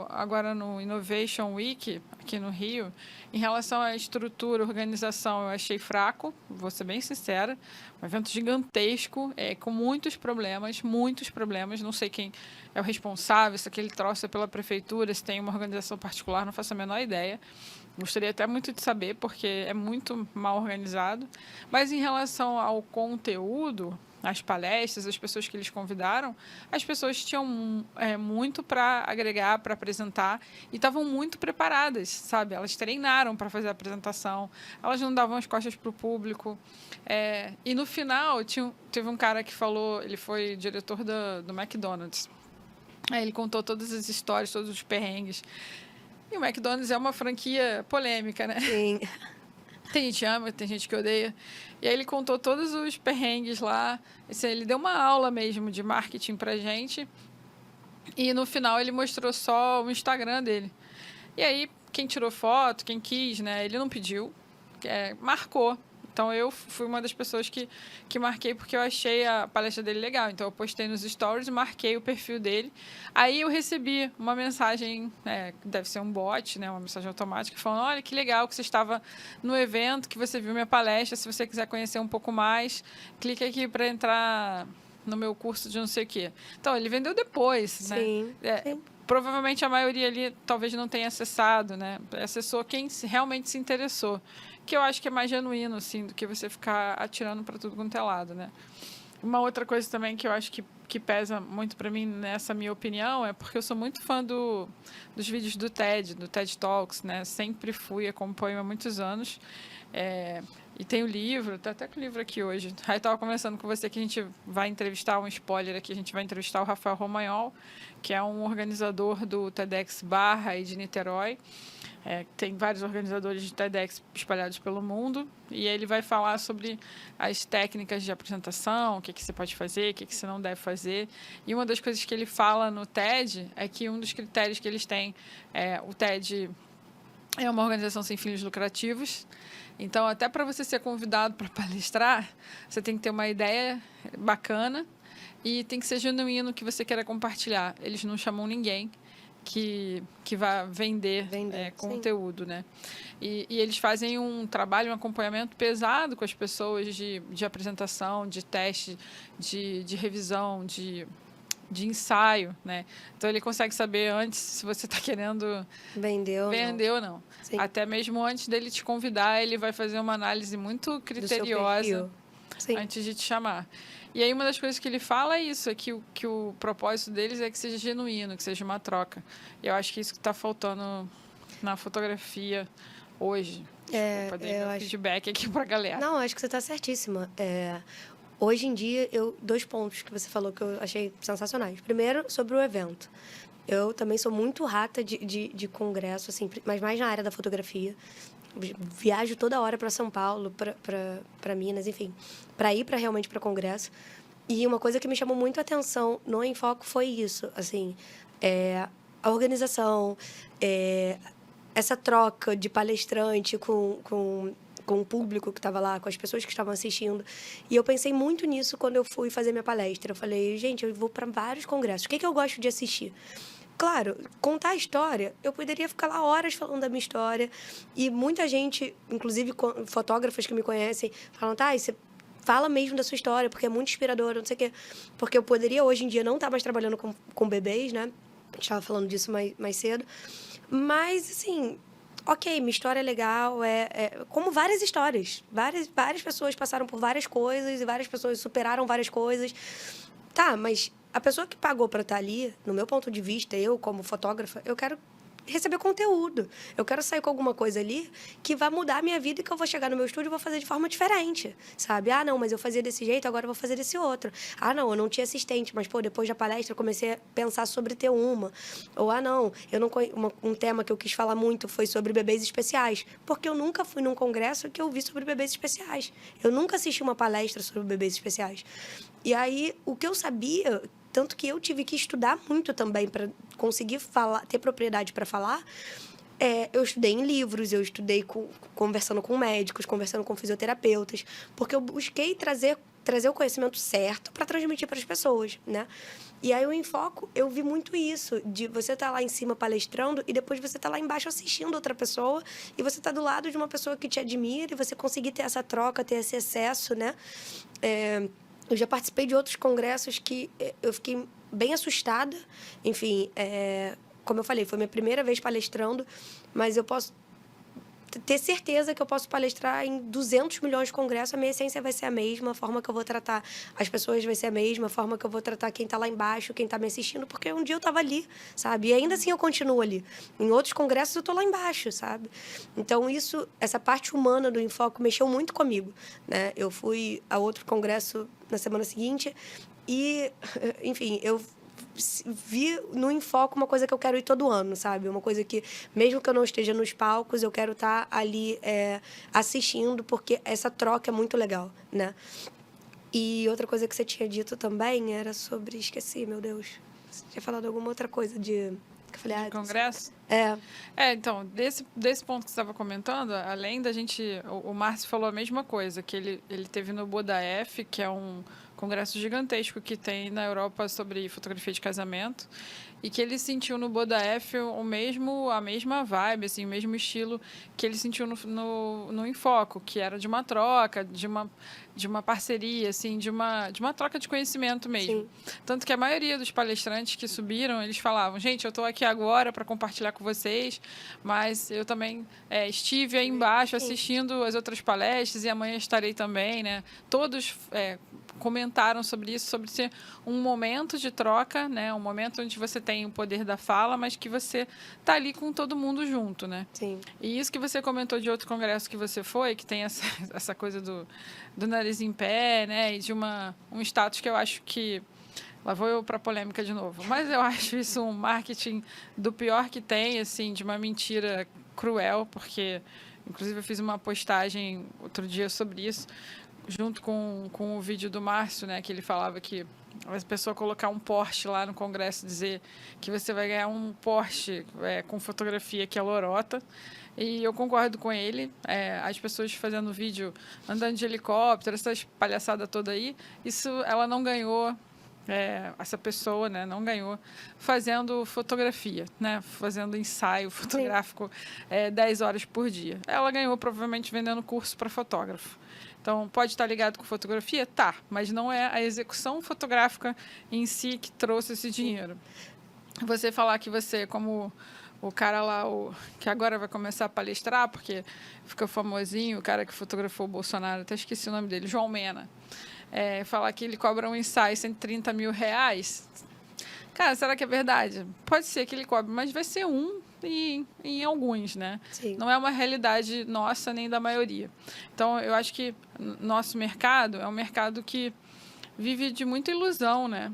agora no Innovation Week, aqui no Rio, em relação à estrutura, organização, eu achei fraco, vou ser bem sincera. Um evento gigantesco, com muitos problemas, não sei quem é o responsável, se aquele troço é pela prefeitura, se tem uma organização particular, não faço a menor ideia. Gostaria até muito de saber, porque é muito mal organizado. Mas em relação ao conteúdo, as palestras, as pessoas que eles convidaram, as pessoas tinham muito para agregar, para apresentar, e estavam muito preparadas, sabe? Elas treinaram para fazer a apresentação, elas não davam as costas para o público. E no final, teve um cara que falou, ele foi diretor do McDonald's. Aí ele contou todas as histórias, todos os perrengues. E o McDonald's é uma franquia polêmica, né? Sim. Tem gente que ama, tem gente que odeia. E aí ele contou todos os perrengues lá. Ele deu uma aula mesmo de marketing pra gente. E no final ele mostrou só o Instagram dele. E aí, quem tirou foto, quem quis, né? Ele não pediu, marcou. Então, eu fui uma das pessoas que marquei porque eu achei a palestra dele legal. Então, eu postei nos stories, marquei o perfil dele. Aí, eu recebi uma mensagem, deve ser um bot, né, uma mensagem automática, falando, olha, que legal que você estava no evento, que você viu minha palestra. Se você quiser conhecer um pouco mais, clique aqui para entrar no meu curso de não sei o quê. Então, ele vendeu depois, Sim. né? Sim. Provavelmente, a maioria ali talvez não tenha acessado, né? Acessou quem realmente se interessou. Que eu acho que é mais genuíno, assim, do que você ficar atirando para tudo quanto é lado, né? Uma outra coisa também que eu acho que pesa muito para mim, nessa minha opinião, é porque eu sou muito fã dos vídeos do TED Talks, né? Sempre fui, acompanho há muitos anos. E tem o livro, tá até com o livro aqui hoje. Aí estava conversando com você que a gente vai entrevistar, um spoiler aqui, a gente vai entrevistar o Rafael Romagnol, que é um organizador do TEDx Barra e de Niterói. Tem vários organizadores de TEDx espalhados pelo mundo, e ele vai falar sobre as técnicas de apresentação, o que você pode fazer, o que você não deve fazer. E uma das coisas que ele fala no TED é que um dos critérios que eles têm, o TED é uma organização sem fins lucrativos, então até para você ser convidado para palestrar, você tem que ter uma ideia bacana e tem que ser genuíno o que você queira compartilhar. Eles não chamam ninguém que vai vender conteúdo, né? E eles fazem um trabalho, um acompanhamento pesado com as pessoas de apresentação, de teste, de revisão, de ensaio, né? Então, ele consegue saber antes se você está querendo vender ou não. Sim. Até mesmo antes dele te convidar, ele vai fazer uma análise muito criteriosa antes de te chamar. E aí, uma das coisas que ele fala é isso, é que o propósito deles é que seja genuíno, que seja uma troca. E eu acho que isso que está faltando na fotografia hoje. Poder dar feedback aqui para a galera. Não, acho que você está certíssima. Hoje em dia, 2 pontos que você falou que eu achei sensacionais. Primeiro, sobre o evento. Eu também sou muito rata de congresso, assim, mas mais na área da fotografia. Viajo toda hora para São Paulo, para Minas, enfim, para ir realmente para congresso. E uma coisa que me chamou muito a atenção no Em Foco foi isso, assim, a organização, essa troca de palestrante com o público que estava lá, com as pessoas que estavam assistindo. E eu pensei muito nisso quando eu fui fazer minha palestra. Eu falei, gente, eu vou para vários congressos. O que eu gosto de assistir? Claro, contar a história, eu poderia ficar lá horas falando da minha história. E muita gente, inclusive fotógrafos que me conhecem, falam, tá, você fala mesmo da sua história, porque é muito inspiradora, não sei o quê. Porque eu poderia, hoje em dia, não estar mais trabalhando com bebês, né? A gente estava falando disso mais cedo. Mas, assim, ok, minha história é legal, como várias histórias. Várias pessoas passaram por várias coisas e várias pessoas superaram várias coisas. Tá, mas a pessoa que pagou para estar ali, no meu ponto de vista, eu como fotógrafa, eu quero receber conteúdo. Eu quero sair com alguma coisa ali que vai mudar a minha vida e que eu vou chegar no meu estúdio e vou fazer de forma diferente, sabe? Ah, não, mas eu fazia desse jeito, agora eu vou fazer desse outro. Ah, não, eu não tinha assistente, mas, pô, depois da palestra eu comecei a pensar sobre ter uma. Ou, ah, não, eu não um tema que eu quis falar muito foi sobre bebês especiais, porque eu nunca fui num congresso que eu vi sobre bebês especiais. Eu nunca assisti uma palestra sobre bebês especiais. E aí, o que eu sabia, tanto que eu tive que estudar muito também para conseguir falar, ter propriedade para falar, eu estudei em livros, eu estudei conversando com médicos, conversando com fisioterapeutas, porque eu busquei trazer o conhecimento certo para transmitir para as pessoas, né? E aí o Enfoco, eu vi muito isso, de você estar lá em cima palestrando e depois você estar lá embaixo assistindo outra pessoa e você estar do lado de uma pessoa que te admira e você conseguir ter essa troca, ter esse acesso, né? Eu já participei de outros congressos que eu fiquei bem assustada. Enfim, como eu falei, foi minha primeira vez palestrando, mas eu posso ter certeza que eu posso palestrar em 200 milhões de congressos, a minha essência vai ser a mesma, a forma que eu vou tratar as pessoas vai ser a mesma, a forma que eu vou tratar quem está lá embaixo, quem está me assistindo, porque um dia eu estava ali, sabe? E ainda assim eu continuo ali. Em outros congressos eu estou lá embaixo, sabe? Então, essa parte humana do Enfoco mexeu muito comigo, né? Eu fui a outro congresso na semana seguinte e, enfim, eu vi no Enfoco uma coisa que eu quero ir todo ano, sabe? Uma coisa que, mesmo que eu não esteja nos palcos, eu quero estar ali assistindo, porque essa troca é muito legal, né? E outra coisa que você tinha dito também era sobre... Esqueci, meu Deus. Você tinha falado alguma outra coisa de... Que eu falei, De congresso? Então, desse ponto que você estava comentando, além da gente... O Márcio falou a mesma coisa, que ele teve no BODAF, que é um congresso gigantesco que tem na Europa sobre fotografia de casamento, e que ele sentiu no BODAF a mesma vibe, assim, o mesmo estilo que ele sentiu no Enfoco, que era de uma troca, de uma parceria, assim, de uma troca de conhecimento mesmo. Sim. Tanto que a maioria dos palestrantes que subiram, eles falavam, gente, eu estou aqui agora para compartilhar com vocês, mas eu também estive aí embaixo assistindo as outras palestras e amanhã estarei também, né? Todos comentaram sobre isso, sobre ser um momento de troca, né? Um momento onde você tem o poder da fala, mas que você tá ali com todo mundo junto, né? Sim. E isso que você comentou de outro congresso que você foi, que tem essa coisa do nariz em pé, né? E de um status que eu acho que... Lá vou eu para polêmica de novo. Mas eu acho isso um marketing do pior que tem, assim, de uma mentira cruel, porque, inclusive, eu fiz uma postagem outro dia sobre isso, junto com o vídeo do Márcio, né, que ele falava que a pessoa colocar um Porsche lá no congresso, dizer que você vai ganhar um Porsche com fotografia que é lorota. E eu concordo com ele. As pessoas fazendo vídeo andando de helicóptero, essas palhaçadas toda aí, isso ela não ganhou. Essa pessoa, né, não ganhou fazendo fotografia, né, fazendo ensaio fotográfico 10 horas por dia. Ela ganhou provavelmente vendendo curso para fotógrafo. Então, pode estar ligado com fotografia? Tá, mas não é a execução fotográfica em si que trouxe esse dinheiro. Você falar que você, como o cara lá, que agora vai começar a palestrar, porque ficou famosinho, o cara que fotografou o Bolsonaro, até esqueci o nome dele, João Mena, falar que ele cobra um ensaio R$130 mil. Cara, será que é verdade? Pode ser que ele cobre, mas vai ser em alguns, né? Sim. Não é uma realidade nossa nem da maioria. Então, eu acho que nosso mercado é um mercado que vive de muita ilusão, né?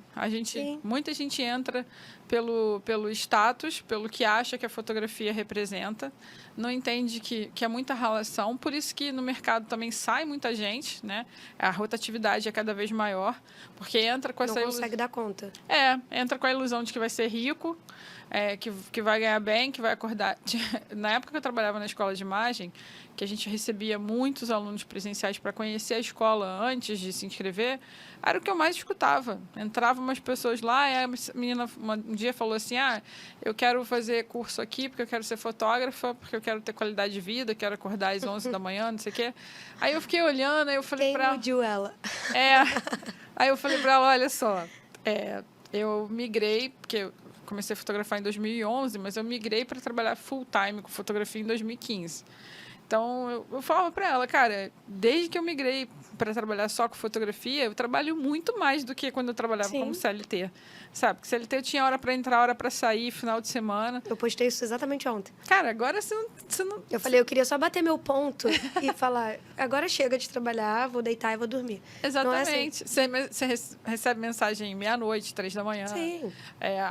Muita gente entra pelo status, pelo que acha que a fotografia representa, não entende que é muita relação, por isso que no mercado também sai muita gente, né? A rotatividade é cada vez maior, porque entra com essa ilusão. Não consegue dar conta. Entra com a ilusão de que vai ser rico, que vai ganhar bem, que vai acordar. Na época que eu trabalhava na escola de imagem, que a gente recebia muitos alunos presenciais para conhecer a escola antes de se inscrever, era o que eu mais escutava. Entravam umas pessoas lá, e a menina um dia falou assim, eu quero fazer curso aqui porque eu quero ser fotógrafa, porque eu quero ter qualidade de vida, quero acordar às 11 da manhã, não sei o quê. Aí eu fiquei olhando, aí eu falei para ela... Quem iludiu ela? Aí eu falei para ela, olha só, eu migrei, porque eu comecei a fotografar em 2011, mas eu migrei para trabalhar full time com fotografia em 2015. Então, eu falava para ela, cara, desde que eu migrei para trabalhar só com fotografia, eu trabalho muito mais do que quando eu trabalhava como Sim. CLT, sabe? Porque CLT eu tinha hora para entrar, hora para sair, final de semana. Eu postei isso exatamente ontem. Cara, agora você não... Eu falei, eu queria só bater meu ponto e falar, agora chega de trabalhar, vou deitar e vou dormir. Não é assim? Exatamente. Você recebe mensagem meia-noite, 3 da manhã. Sim.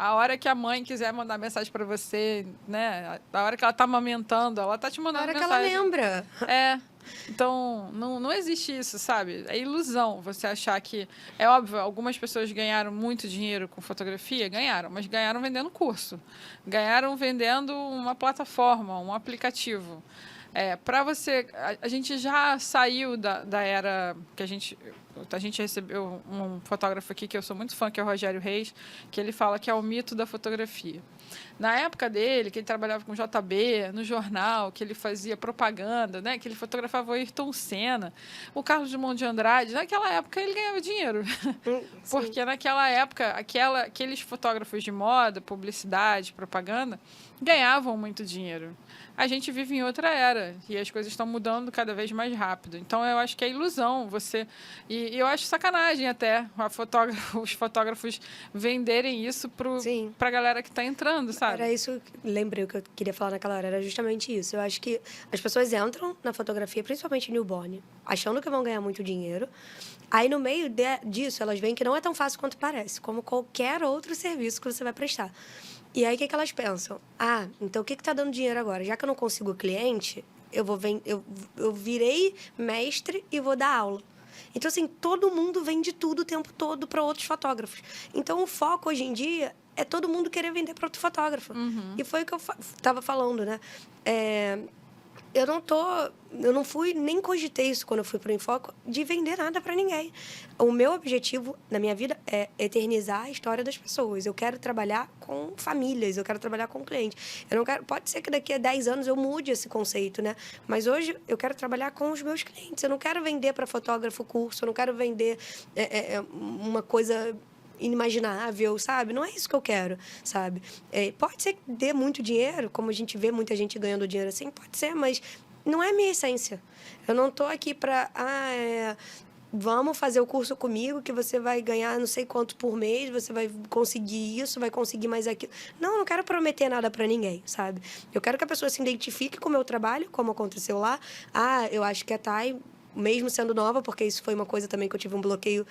A hora que a mãe quiser mandar mensagem para você, né? A hora que ela tá amamentando, ela tá te Na mandando hora que mensagem. ela lembra. Então, não existe isso, sabe? É ilusão você achar que... É óbvio, algumas pessoas ganharam muito dinheiro com fotografia, ganharam, mas ganharam vendendo curso. Ganharam vendendo uma plataforma, um aplicativo. Para você... A gente já saiu da era que a gente recebeu um fotógrafo aqui que eu sou muito fã, que é o Rogério Reis, que ele fala que é o mito da fotografia. Na época dele, que ele trabalhava com JB, no jornal, que ele fazia propaganda, né? Que ele fotografava o Ayrton Senna, o Carlos Drummond de Andrade, naquela época ele ganhava dinheiro. Porque naquela época, aqueles fotógrafos de moda, publicidade, propaganda, ganhavam muito dinheiro. A gente vive em outra era e as coisas estão mudando cada vez mais rápido. Então, eu acho que é ilusão você... E eu acho sacanagem até os fotógrafos venderem isso para a galera que está entrando, sabe? Era isso, lembrei o que eu queria falar naquela hora, era justamente isso. Eu acho que as pessoas entram na fotografia, principalmente newborn, achando que vão ganhar muito dinheiro. Aí, no meio disso, elas veem que não é tão fácil quanto parece, como qualquer outro serviço que você vai prestar. E aí, o que elas pensam? Então o que está dando dinheiro agora? Já que eu não consigo cliente, eu virei mestre e vou dar aula. Então, assim, todo mundo vende tudo o tempo todo para outros fotógrafos. Então, o foco hoje em dia é todo mundo querer vender para outro fotógrafo. E foi o que eu estava falando, né? Eu não fui, nem cogitei isso quando eu fui para o Infoco, de vender nada para ninguém. O meu objetivo na minha vida é eternizar a história das pessoas. Eu quero trabalhar com famílias, eu quero trabalhar com clientes. Eu não quero, pode ser que daqui a 10 anos eu mude esse conceito, né? Mas hoje eu quero trabalhar com os meus clientes. Eu não quero vender para fotógrafo curso, eu não quero vender uma coisa inimaginável, sabe? Não é isso que eu quero, sabe? Pode ser que dê muito dinheiro, como a gente vê muita gente ganhando dinheiro assim, pode ser, mas não é a minha essência. Eu não tô aqui para vamos fazer o curso comigo que você vai ganhar não sei quanto por mês, você vai conseguir isso, vai conseguir mais aquilo. Não, eu não quero prometer nada para ninguém, sabe? Eu quero que a pessoa se identifique com o meu trabalho, como aconteceu lá. Eu acho que a Thay, mesmo sendo nova, porque isso foi uma coisa também que eu tive um bloqueio.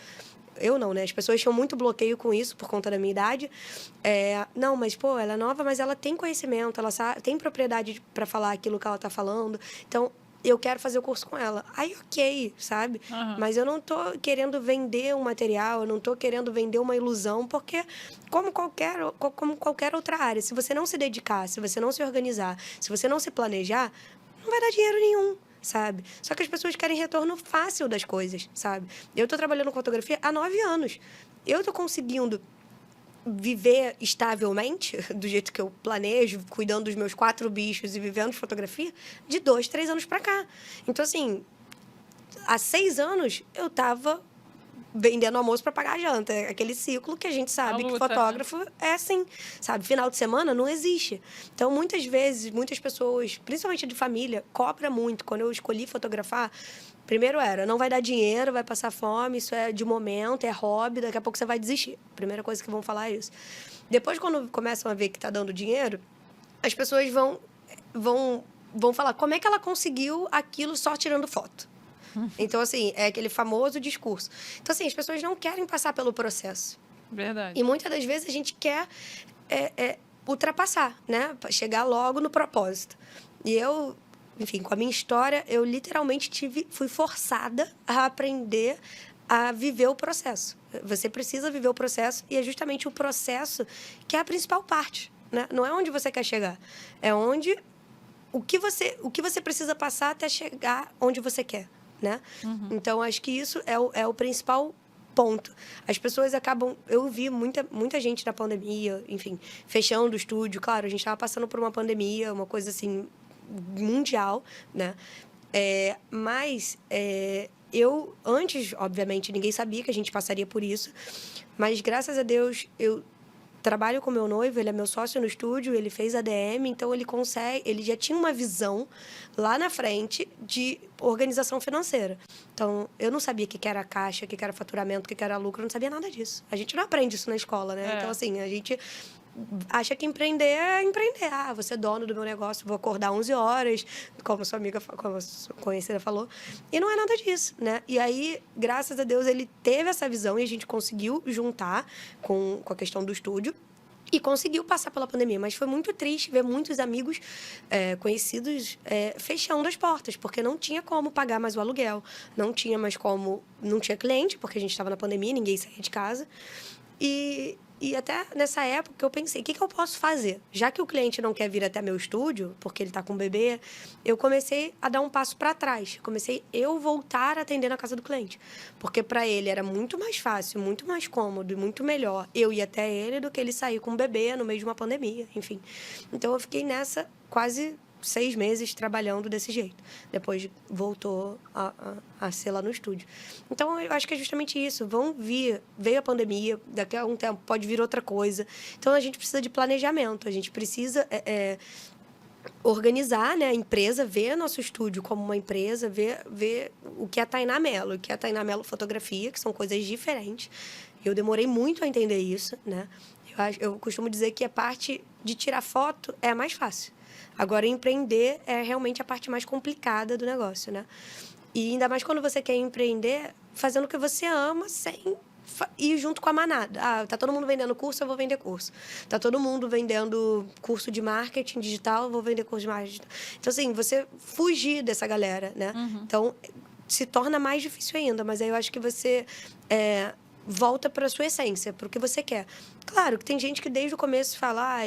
Eu não, né? As pessoas tinham muito bloqueio com isso por conta da minha idade. Não, mas, pô, ela é nova, mas ela tem conhecimento, ela tem propriedade para falar aquilo que ela tá falando. Então, eu quero fazer o curso com ela. Aí, ok, sabe? Mas eu não tô querendo vender um material, eu não tô querendo vender uma ilusão, porque como qualquer outra área, se você não se dedicar, se você não se organizar, se você não se planejar, não vai dar dinheiro nenhum, sabe? Só que as pessoas querem retorno fácil das coisas, sabe? Eu estou trabalhando com fotografia há 9 anos. Eu estou conseguindo viver estavelmente, do jeito que eu planejo, cuidando dos meus 4 bichos e vivendo de fotografia, de 2, 3 anos para cá. Então, assim, há 6 anos eu estava vendendo almoço para pagar a janta. É aquele ciclo que a gente sabe que fotógrafo é assim, sabe? Final de semana não existe. Então, muitas vezes, muitas pessoas, principalmente de família, cobram muito. Quando eu escolhi fotografar, primeiro não vai dar dinheiro, vai passar fome, isso é de momento, é hobby, daqui a pouco você vai desistir. A primeira coisa que vão falar é isso. Depois, quando começam a ver que está dando dinheiro, as pessoas vão falar como é que ela conseguiu aquilo só tirando foto. Então, assim, é aquele famoso discurso. Então, assim, as pessoas não querem passar pelo processo. Verdade. E muitas das vezes a gente quer ultrapassar, né? Chegar logo no propósito. E eu, enfim, com a minha história, eu literalmente fui forçada a aprender a viver o processo. Você precisa viver o processo e é justamente o processo que é a principal parte, né? Não é onde você quer chegar. É o que você precisa passar até chegar onde você quer. Né? Então, acho que isso é o principal ponto. As pessoas acabam... Eu vi muita gente na pandemia, enfim, fechando o estúdio. Claro, a gente estava passando por uma pandemia, uma coisa assim, mundial, né? Mas eu, antes, obviamente, ninguém sabia que a gente passaria por isso. Mas, graças a Deus, eu trabalho com meu noivo, ele é meu sócio no estúdio, ele fez ADM, então ele já tinha uma visão lá na frente de organização financeira. Então, eu não sabia o que era caixa, o que era faturamento, o que era lucro, eu não sabia nada disso. A gente não aprende isso na escola, né? Então, assim, a gente acha que empreender é empreender. Ah, você é dono do meu negócio, vou acordar 11 horas, como sua amiga, como a sua conhecida falou. E não é nada disso, né? E aí, graças a Deus, ele teve essa visão e a gente conseguiu juntar com a questão do estúdio. E conseguiu passar pela pandemia, mas foi muito triste ver muitos amigos conhecidos fechando as portas, porque não tinha como pagar mais o aluguel, não tinha mais como... Não tinha cliente, porque a gente estava na pandemia, ninguém saía de casa. E até nessa época eu pensei, o que eu posso fazer? Já que o cliente não quer vir até meu estúdio, porque ele está com um bebê, eu comecei a dar um passo para trás. Comecei eu voltar a atender na casa do cliente. Porque para ele era muito mais fácil, muito mais cômodo e muito melhor eu ir até ele do que ele sair com um bebê no meio de uma pandemia, enfim. Então eu fiquei nessa quase 6 meses trabalhando desse jeito. Depois voltou a ser lá no estúdio. Então, eu acho que é justamente isso. Veio a pandemia, daqui a um tempo pode vir outra coisa. Então, a gente precisa de planejamento. A gente precisa organizar, né, a empresa, ver nosso estúdio como uma empresa, ver o que é a Tainá Mello, o que é a Tainá Mello Fotografia, que são coisas diferentes. Eu demorei muito a entender isso, né? Eu costumo dizer que a parte de tirar foto é a mais fácil. Agora, empreender é realmente a parte mais complicada do negócio, né? E ainda mais quando você quer empreender fazendo o que você ama, sem ir junto com a manada. Ah, tá todo mundo vendendo curso, eu vou vender curso. Tá todo mundo vendendo curso de marketing digital, eu vou vender curso de marketing digital. Então, assim, você fugir dessa galera, né? Uhum. Então, se torna mais difícil ainda. Mas aí eu acho que você volta para a sua essência, para o que você quer. Claro que tem gente que desde o começo fala,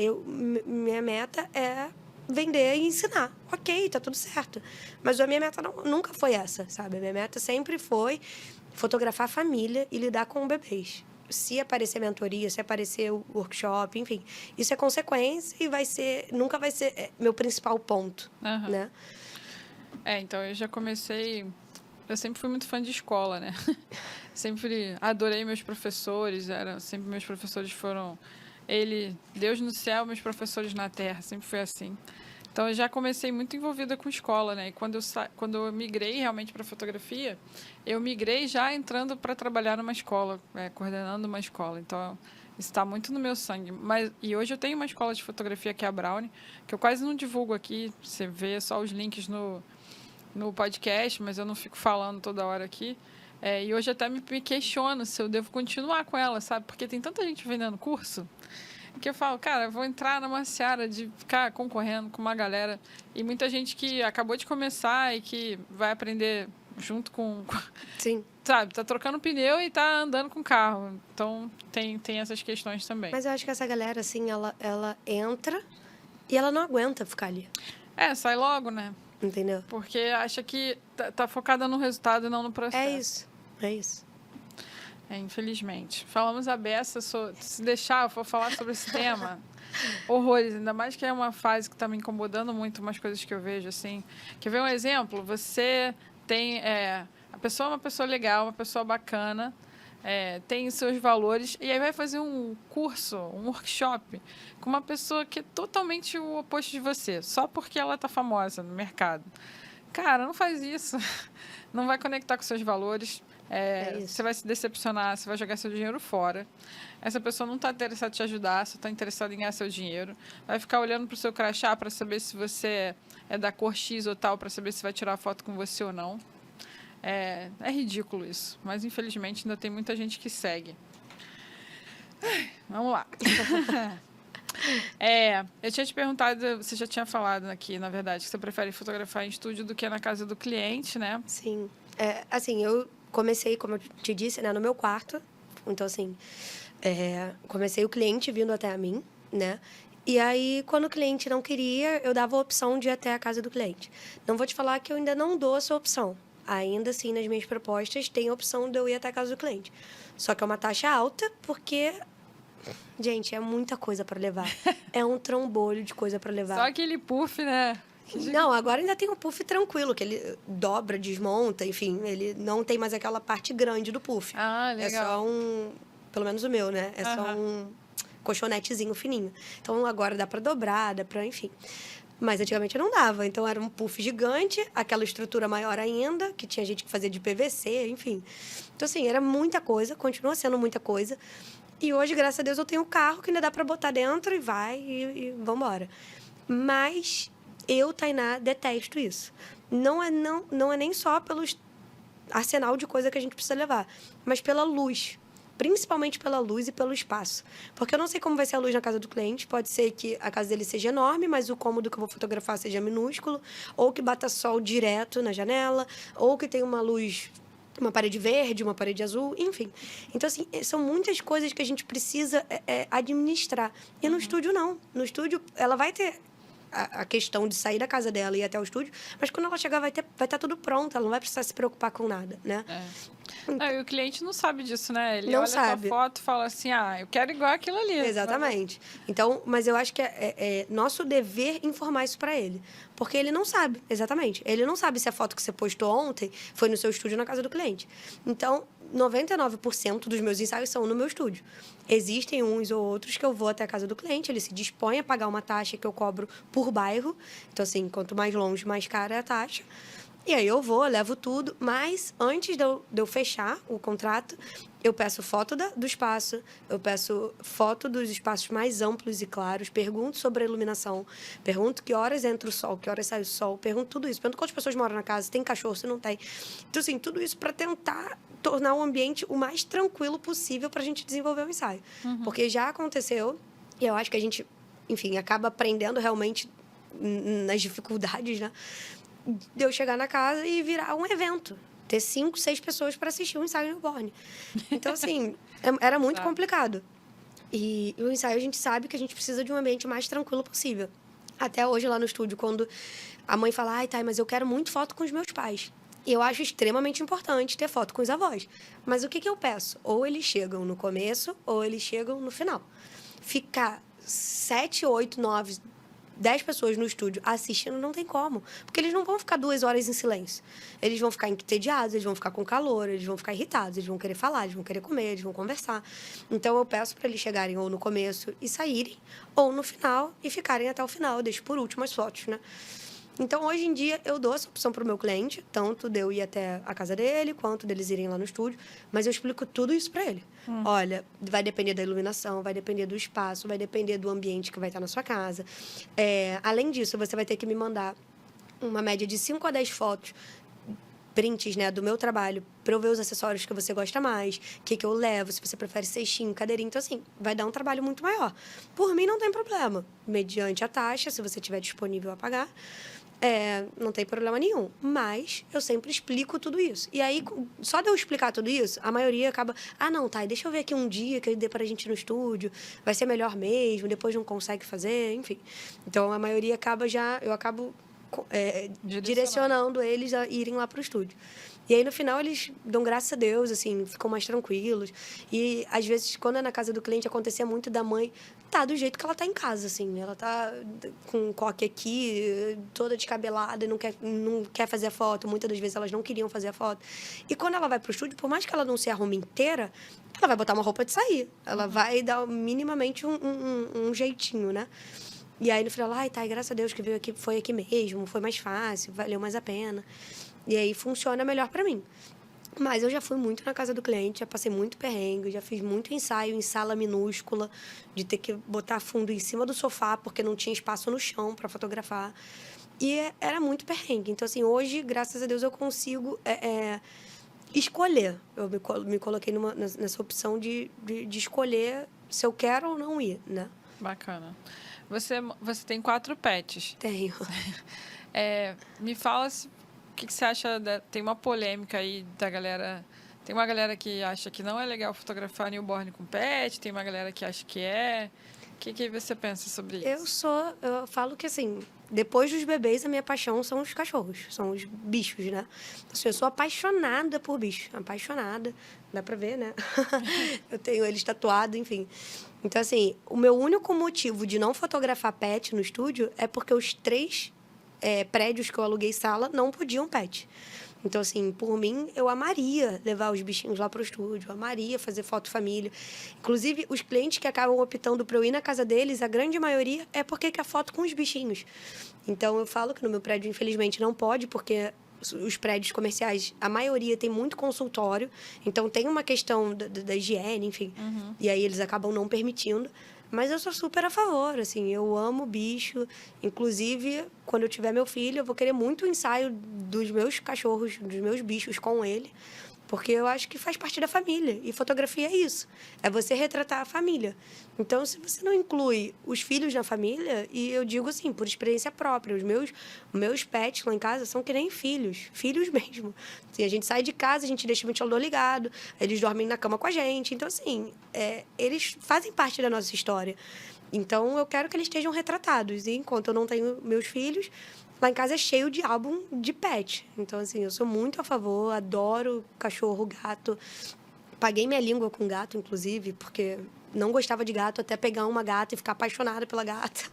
minha meta é vender e ensinar. Ok, tá tudo certo. Mas a minha meta nunca foi essa, sabe? A minha meta sempre foi fotografar a família e lidar com bebês. Se aparecer mentoria, se aparecer workshop, enfim. Isso é consequência e nunca vai ser meu principal ponto, né? Então eu já comecei... Eu sempre fui muito fã de escola, né? Sempre adorei meus professores. Sempre meus professores foram... Deus no céu, meus professores na terra. Sempre foi assim. Então, eu já comecei muito envolvida com escola, né? E quando eu migrei realmente para fotografia, eu migrei já entrando para trabalhar numa escola, coordenando uma escola. Então, isso está muito no meu sangue. E hoje eu tenho uma escola de fotografia que é a Brownie, que eu quase não divulgo aqui. Você vê só os links no podcast, mas eu não fico falando toda hora aqui. E hoje até me questiono se eu devo continuar com ela, sabe? Porque tem tanta gente vendendo curso que eu falo, cara, eu vou entrar numa seara de ficar concorrendo com uma galera. E muita gente que acabou de começar e que vai aprender junto com... Sim. Sabe, tá trocando pneu e tá andando com carro. Então, tem essas questões também. Mas eu acho que essa galera, assim, ela entra e ela não aguenta ficar ali. Sai logo, né? Entendeu? Porque acha que tá focada no resultado e não no processo. É isso. Infelizmente. Falamos a beça, se deixar, eu for falar sobre esse tema, horrores, ainda mais que é uma fase que está me incomodando muito, umas coisas que eu vejo, assim. Quer ver um exemplo? Você tem... a pessoa é uma pessoa legal, uma pessoa bacana, tem os seus valores, e aí vai fazer um curso, um workshop, com uma pessoa que é totalmente o oposto de você, só porque ela está famosa no mercado. Cara, não faz isso. Não vai conectar com seus valores. Você vai se decepcionar, você vai jogar seu dinheiro fora. Essa pessoa não está interessada em te ajudar, só está interessada em ganhar seu dinheiro. Vai ficar olhando para o seu crachá para saber se você é da cor X ou tal, para saber se vai tirar foto com você ou não. É ridículo isso, mas infelizmente ainda tem muita gente que segue. Vamos lá. Eu tinha te perguntado, você já tinha falado aqui, na verdade, que você prefere fotografar em estúdio do que na casa do cliente, né? Sim. Assim, eu comecei, como eu te disse, né, no meu quarto. Então, assim, comecei o cliente vindo até a mim, né? E aí, quando o cliente não queria, eu dava a opção de ir até a casa do cliente. Não vou te falar que eu ainda não dou essa opção. Ainda assim, nas minhas propostas, tem a opção de eu ir até a casa do cliente. Só que é uma taxa alta, porque... Gente, é muita coisa para levar. É um trombolho de coisa para levar. Só aquele puff, né? Não, agora ainda tem um puff tranquilo, que ele dobra, desmonta, enfim, ele não tem mais aquela parte grande do puff. Ah, legal. É só pelo menos o meu, né? É só colchonetezinho fininho. Então, agora dá para dobrar, dá para, enfim. Mas antigamente não dava. Então, era um puff gigante, aquela estrutura maior ainda, que tinha gente que fazia de PVC, enfim. Então, assim, era muita coisa, continua sendo muita coisa. E hoje, graças a Deus, eu tenho um carro que ainda dá para botar dentro e vai e vambora. Mas eu, Tainá, detesto isso. Não é nem só pelo arsenal de coisa que a gente precisa levar, mas pela luz. Principalmente pela luz e pelo espaço. Porque eu não sei como vai ser a luz na casa do cliente. Pode ser que a casa dele seja enorme, mas o cômodo que eu vou fotografar seja minúsculo. Ou que bata sol direto na janela. Ou que tenha uma luz, uma parede verde, uma parede azul, enfim. Então, assim, são muitas coisas que a gente precisa administrar. E no estúdio, não. No estúdio, ela vai ter a questão de sair da casa dela e ir até o estúdio, mas quando ela chegar vai estar tudo pronto, ela não vai precisar se preocupar com nada, né? Não, e o cliente não sabe disso, né? Ele não olha sabe. a foto e fala assim, eu quero igual aquilo ali. Exatamente. Então, mas eu acho que é nosso dever informar isso para ele. Porque ele não sabe, exatamente. Ele não sabe se a foto que você postou ontem foi no seu estúdio ou na casa do cliente. Então, 99% dos meus ensaios são no meu estúdio. Existem uns ou outros que eu vou até a casa do cliente, ele se dispõe a pagar uma taxa que eu cobro por bairro. Então, assim, quanto mais longe, mais cara é a taxa. E aí eu vou, levo tudo, mas antes de eu fechar o contrato, eu peço foto do espaço, eu peço foto dos espaços mais amplos e claros, pergunto sobre a iluminação, pergunto que horas entra o sol, que horas sai o sol, pergunto tudo isso, pergunto quantas pessoas moram na casa, se tem cachorro, se não tem. Então, assim, tudo isso para tentar tornar o ambiente o mais tranquilo possível para a gente desenvolver o ensaio. Porque já aconteceu, e eu acho que a gente, enfim, acaba aprendendo realmente nas dificuldades, né? De eu chegar na casa e virar um evento. Ter 5, 6 pessoas para assistir um ensaio newborn. Então, assim, era muito complicado. E o ensaio, a gente sabe que a gente precisa de um ambiente mais tranquilo possível. Até hoje, lá no estúdio, quando a mãe fala, ai, tá, mas eu quero muito foto com os meus pais. E eu acho extremamente importante ter foto com os avós. Mas o que eu peço? Ou eles chegam no começo, ou eles chegam no final. Ficar 7, 8, 9... 10 pessoas no estúdio assistindo, não tem como. Porque eles não vão ficar 2 horas em silêncio. Eles vão ficar entediados, eles vão ficar com calor, eles vão ficar irritados, eles vão querer falar, eles vão querer comer, eles vão conversar. Então, eu peço para eles chegarem ou no começo e saírem, ou no final e ficarem até o final. Eu deixo por último as fotos, né? Então, hoje em dia, eu dou essa opção para o meu cliente, tanto de eu ir até a casa dele, quanto deles irem lá no estúdio, mas eu explico tudo isso para ele. Olha, vai depender da iluminação, vai depender do espaço, vai depender do ambiente que vai estar na sua casa. Além disso, você vai ter que me mandar uma média de 5 a 10 fotos, prints, né, do meu trabalho, para eu ver os acessórios que você gosta mais, o que eu levo, se você prefere cestinho, cadeirinha. Então, assim, vai dar um trabalho muito maior. Por mim, não tem problema. Mediante a taxa, se você tiver disponível a pagar, não tem problema nenhum. Mas eu sempre explico tudo isso. E aí, só de eu explicar tudo isso, a maioria acaba... não, tá, deixa eu ver aqui um dia que dê pra gente ir no estúdio. Vai ser melhor mesmo, depois não consegue fazer, enfim. Então, a maioria acaba eu acabo direcionando eles a irem lá pro estúdio. E aí, no final, eles dão graças a Deus, assim, ficam mais tranquilos. E, às vezes, quando é na casa do cliente, acontecia muito da mãe tá do jeito que ela tá em casa, assim. Ela tá com um coque aqui, toda descabelada, não quer fazer a foto. Muitas das vezes, elas não queriam fazer a foto. E quando ela vai pro estúdio, por mais que ela não se arrume inteira, ela vai botar uma roupa de sair. Ela vai dar minimamente um jeitinho, né? E aí, no final, tá, graças a Deus que veio aqui, foi aqui mesmo, foi mais fácil, valeu mais a pena. E aí, funciona melhor para mim. Mas eu já fui muito na casa do cliente, já passei muito perrengue, já fiz muito ensaio em sala minúscula, de ter que botar fundo em cima do sofá, porque não tinha espaço no chão para fotografar. E era muito perrengue. Então, assim, hoje, graças a Deus, eu consigo escolher. Eu me coloquei nessa opção de escolher se eu quero ou não ir, né? Bacana. Você tem 4 pets. Tenho. Me fala o que você acha. Tem uma polêmica aí da galera. Tem uma galera que acha que não é legal fotografar newborn com pet, tem uma galera que acha que é. O que você pensa sobre isso? Eu falo que, assim, depois dos bebês, a minha paixão são os cachorros, são os bichos, né? Assim, eu sou apaixonada por bichos, apaixonada, dá pra ver, né? Eu tenho eles tatuados, enfim. Então, assim, o meu único motivo de não fotografar pet no estúdio é porque os 3 prédios que eu aluguei sala não podiam pet. Então, assim, por mim, eu amaria levar os bichinhos lá pro estúdio, eu amaria fazer foto família. Inclusive, os clientes que acabam optando para eu ir na casa deles, a grande maioria é porque quer foto com os bichinhos. Então, eu falo que no meu prédio, infelizmente, não pode, porque os prédios comerciais, a maioria tem muito consultório, então tem uma questão da higiene, enfim. E aí eles acabam não permitindo. Mas eu sou super a favor, assim, eu amo bicho. Inclusive, quando eu tiver meu filho, eu vou querer muito o ensaio dos meus cachorros, dos meus bichos com ele. Porque eu acho que faz parte da família. E fotografia é isso. É você retratar a família. Então, se você não inclui os filhos na família, e eu digo assim, por experiência própria, os meus pets lá em casa são que nem filhos. Filhos mesmo. Assim, a gente sai de casa, a gente deixa o ventilador ligado, eles dormem na cama com a gente. Então, assim, eles fazem parte da nossa história. Então, eu quero que eles estejam retratados. E enquanto eu não tenho meus filhos, lá em casa é cheio de álbum de pet. Então, assim, eu sou muito a favor, adoro cachorro, gato. Paguei minha língua com gato, inclusive, porque não gostava de gato até pegar uma gata e ficar apaixonada pela gata.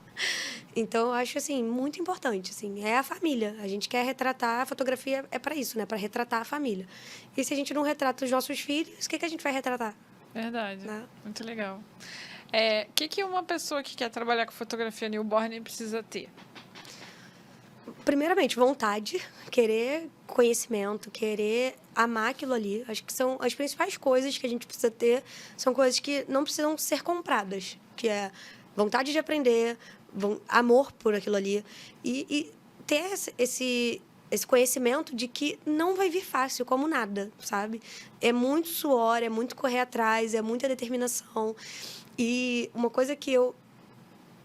Então, eu acho, assim, muito importante, assim, é a família. A gente quer retratar, a fotografia é para isso, né? Para retratar a família. E se a gente não retrata os nossos filhos, o que a gente vai retratar? Verdade. Né? Muito legal. O que uma pessoa que quer trabalhar com fotografia newborn precisa ter? Primeiramente, vontade, querer conhecimento, querer amar aquilo ali. Acho que são as principais coisas que a gente precisa ter, são coisas que não precisam ser compradas, que é vontade de aprender, amor por aquilo ali e ter esse conhecimento de que não vai vir fácil, como nada, sabe? É muito suor, é muito correr atrás, é muita determinação. E uma coisa que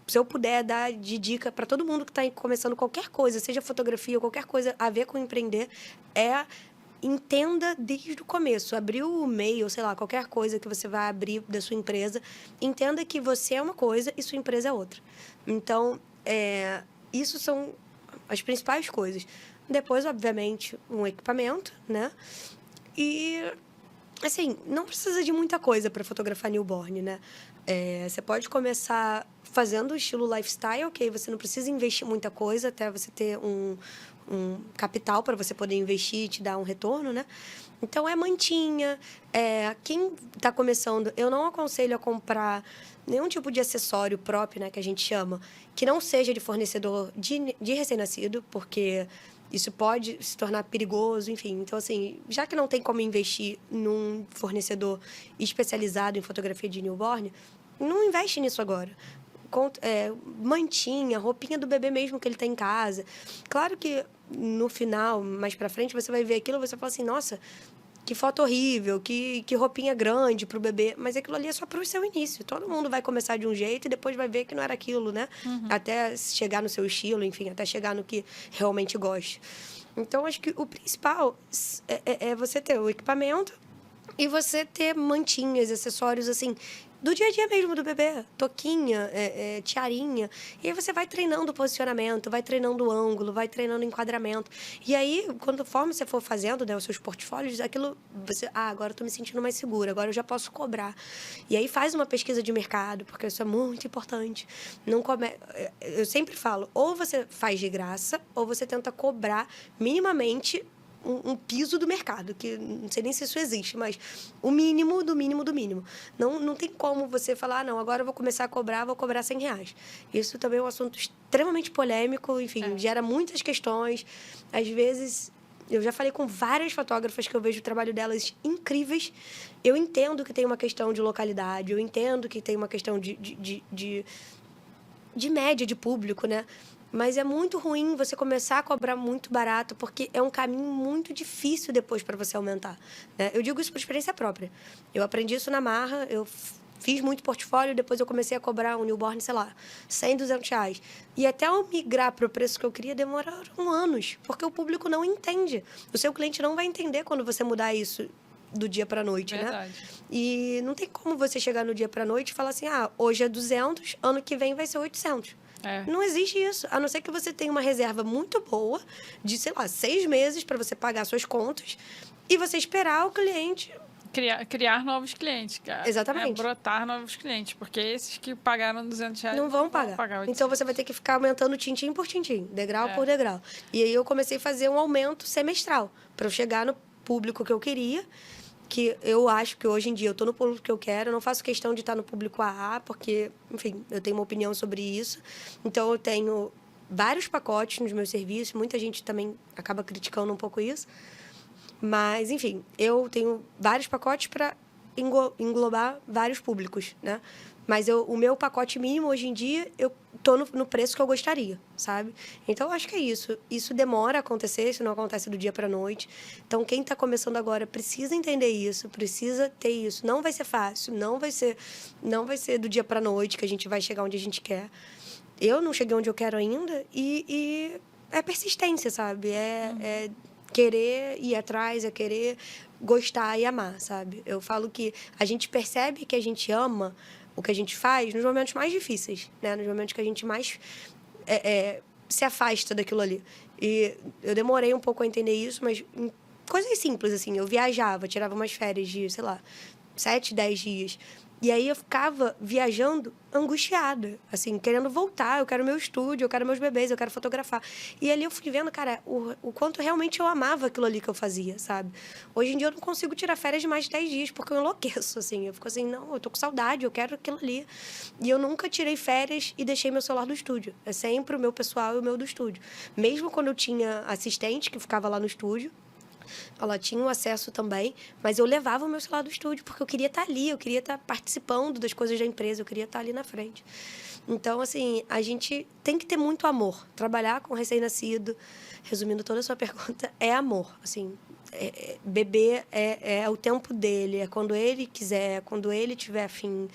se eu puder dar de dica para todo mundo que está começando qualquer coisa, seja fotografia ou qualquer coisa a ver com empreender, entenda desde o começo. Abriu o e-mail, sei lá, qualquer coisa que você vai abrir da sua empresa, entenda que você é uma coisa e sua empresa é outra. Então, isso são as principais coisas. Depois, obviamente, um equipamento, né? E, assim, não precisa de muita coisa para fotografar newborn, né? Você pode começar fazendo o estilo lifestyle, ok? Você não precisa investir muita coisa até você ter um capital para você poder investir e te dar um retorno, né? Então, mantinha. Quem está começando, eu não aconselho a comprar nenhum tipo de acessório próprio, né? Que a gente chama, que não seja de fornecedor de recém-nascido, porque isso pode se tornar perigoso, enfim. Então, assim, já que não tem como investir num fornecedor especializado em fotografia de newborn, não investe nisso agora. Mantinha, roupinha do bebê mesmo que ele tem em casa. Claro que no final, mais pra frente, você vai ver aquilo e você fala assim, nossa, que foto horrível, que roupinha grande pro bebê. Mas aquilo ali é só pro seu início. Todo mundo vai começar de um jeito e depois vai ver que não era aquilo, né? Até chegar no seu estilo, enfim, até chegar no que realmente gosta. Então, acho que o principal é você ter o equipamento e você ter mantinhas, acessórios, assim, do dia a dia mesmo do bebê. Toquinha, tiarinha. E aí você vai treinando o posicionamento, vai treinando o ângulo, vai treinando o enquadramento. E aí, conforme você for fazendo, né, os seus portfólios, aquilo... agora eu tô me sentindo mais segura, agora eu já posso cobrar. E aí faz uma pesquisa de mercado, porque isso é muito importante. Eu sempre falo, ou você faz de graça, ou você tenta cobrar minimamente um piso do mercado, que não sei nem se isso existe, mas o mínimo do mínimo do mínimo. Não tem como você falar, não, agora eu vou começar a cobrar, vou cobrar R$100. Isso também é um assunto extremamente polêmico, enfim, gera muitas questões. Às vezes, eu já falei com várias fotógrafas que eu vejo o trabalho delas incríveis. Eu entendo que tem uma questão de localidade, eu entendo que tem uma questão de média de público, né? Mas é muito ruim você começar a cobrar muito barato, porque é um caminho muito difícil depois para você aumentar, né? Eu digo isso por experiência própria. Eu aprendi isso na marra, eu fiz muito portfólio, depois eu comecei a cobrar um newborn, sei lá, R$100, R$200. E até eu migrar para o preço que eu queria, demoraram anos, porque o público não entende. O seu cliente não vai entender quando você mudar isso do dia para a noite, Verdade. né? E não tem como você chegar no dia para a noite e falar assim, hoje é 200, ano que vem vai ser 800. Não existe isso, a não ser que você tenha uma reserva muito boa de, sei lá, 6 meses para você pagar suas contas e você esperar o cliente Criar novos clientes. Exatamente. Brotar novos clientes, porque esses que pagaram R$ 200 não vão pagar. 800. Então, você vai ter que ficar aumentando tintim por tintim, degrau por degrau. E aí, eu comecei a fazer um aumento semestral, para eu chegar no público que eu queria, que eu acho que hoje em dia eu estou no público que eu quero, eu não faço questão de estar no público AA, porque, enfim, eu tenho uma opinião sobre isso. Então, eu tenho vários pacotes nos meus serviços, muita gente também acaba criticando um pouco isso. Mas, enfim, eu tenho vários pacotes para englobar vários públicos, né? Mas o meu pacote mínimo, hoje em dia, eu tô no preço que eu gostaria, sabe? Então, eu acho que é isso. Isso demora a acontecer, isso não acontece do dia para a noite. Então, quem está começando agora precisa entender isso, precisa ter isso. Não vai ser fácil, não vai ser do dia para a noite que a gente vai chegar onde a gente quer. Eu não cheguei onde eu quero ainda e é persistência, sabe? É querer ir atrás, é querer gostar e amar, sabe? Eu falo que a gente percebe que a gente ama o que a gente faz nos momentos mais difíceis, né? Nos momentos que a gente mais se afasta daquilo ali. E eu demorei um pouco a entender isso, mas coisas simples, assim. Eu viajava, tirava umas férias de, sei lá, 7, 10 dias. E aí eu ficava viajando angustiada, assim, querendo voltar. Eu quero meu estúdio, eu quero meus bebês, eu quero fotografar. E ali eu fui vendo, cara, o quanto realmente eu amava aquilo ali que eu fazia, sabe? Hoje em dia eu não consigo tirar férias de mais de 10 dias, porque eu enlouqueço, assim. Eu fico assim, não, eu tô com saudade, eu quero aquilo ali. E eu nunca tirei férias e deixei meu celular do estúdio. É sempre o meu pessoal e o meu do estúdio. Mesmo quando eu tinha assistente que ficava lá no estúdio, ela tinha o acesso também, mas eu levava o meu celular do estúdio, porque eu queria estar ali, eu queria estar participando das coisas da empresa, eu queria estar ali na frente. Então, assim, a gente tem que ter muito amor. Trabalhar com recém-nascido, resumindo toda a sua pergunta, é amor. Assim, bebê é o tempo dele, é quando ele quiser, quando ele tiver afim.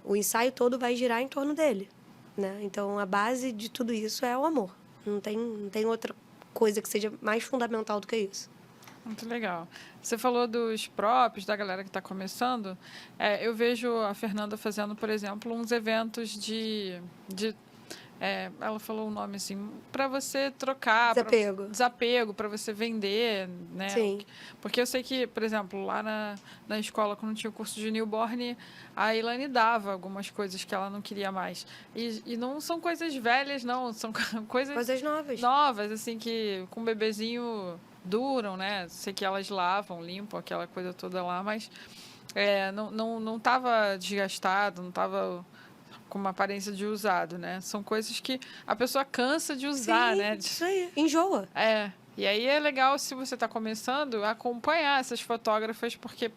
O ensaio todo vai girar em torno dele, né? Então, a base de tudo isso é o amor. Não tem outra coisa que seja mais fundamental do que isso. Muito legal. Você falou dos props, da galera que está começando. Eu vejo a Fernanda fazendo, por exemplo, uns eventos ela falou o nome assim, para você trocar. Desapego, para você vender, né? Sim. Porque eu sei que, por exemplo, lá na escola, quando tinha o curso de newborn, a Ilane dava algumas coisas que ela não queria mais. E não são coisas velhas, não. São coisas novas, assim, que com o bebezinho duram, né? Sei que elas lavam, limpam aquela coisa toda lá, mas não estava desgastado, não estava com uma aparência de usado, né? São coisas que a pessoa cansa de usar, Sim, né? Isso aí, enjoa. E aí é legal, se você está começando, acompanhar essas fotógrafas, porque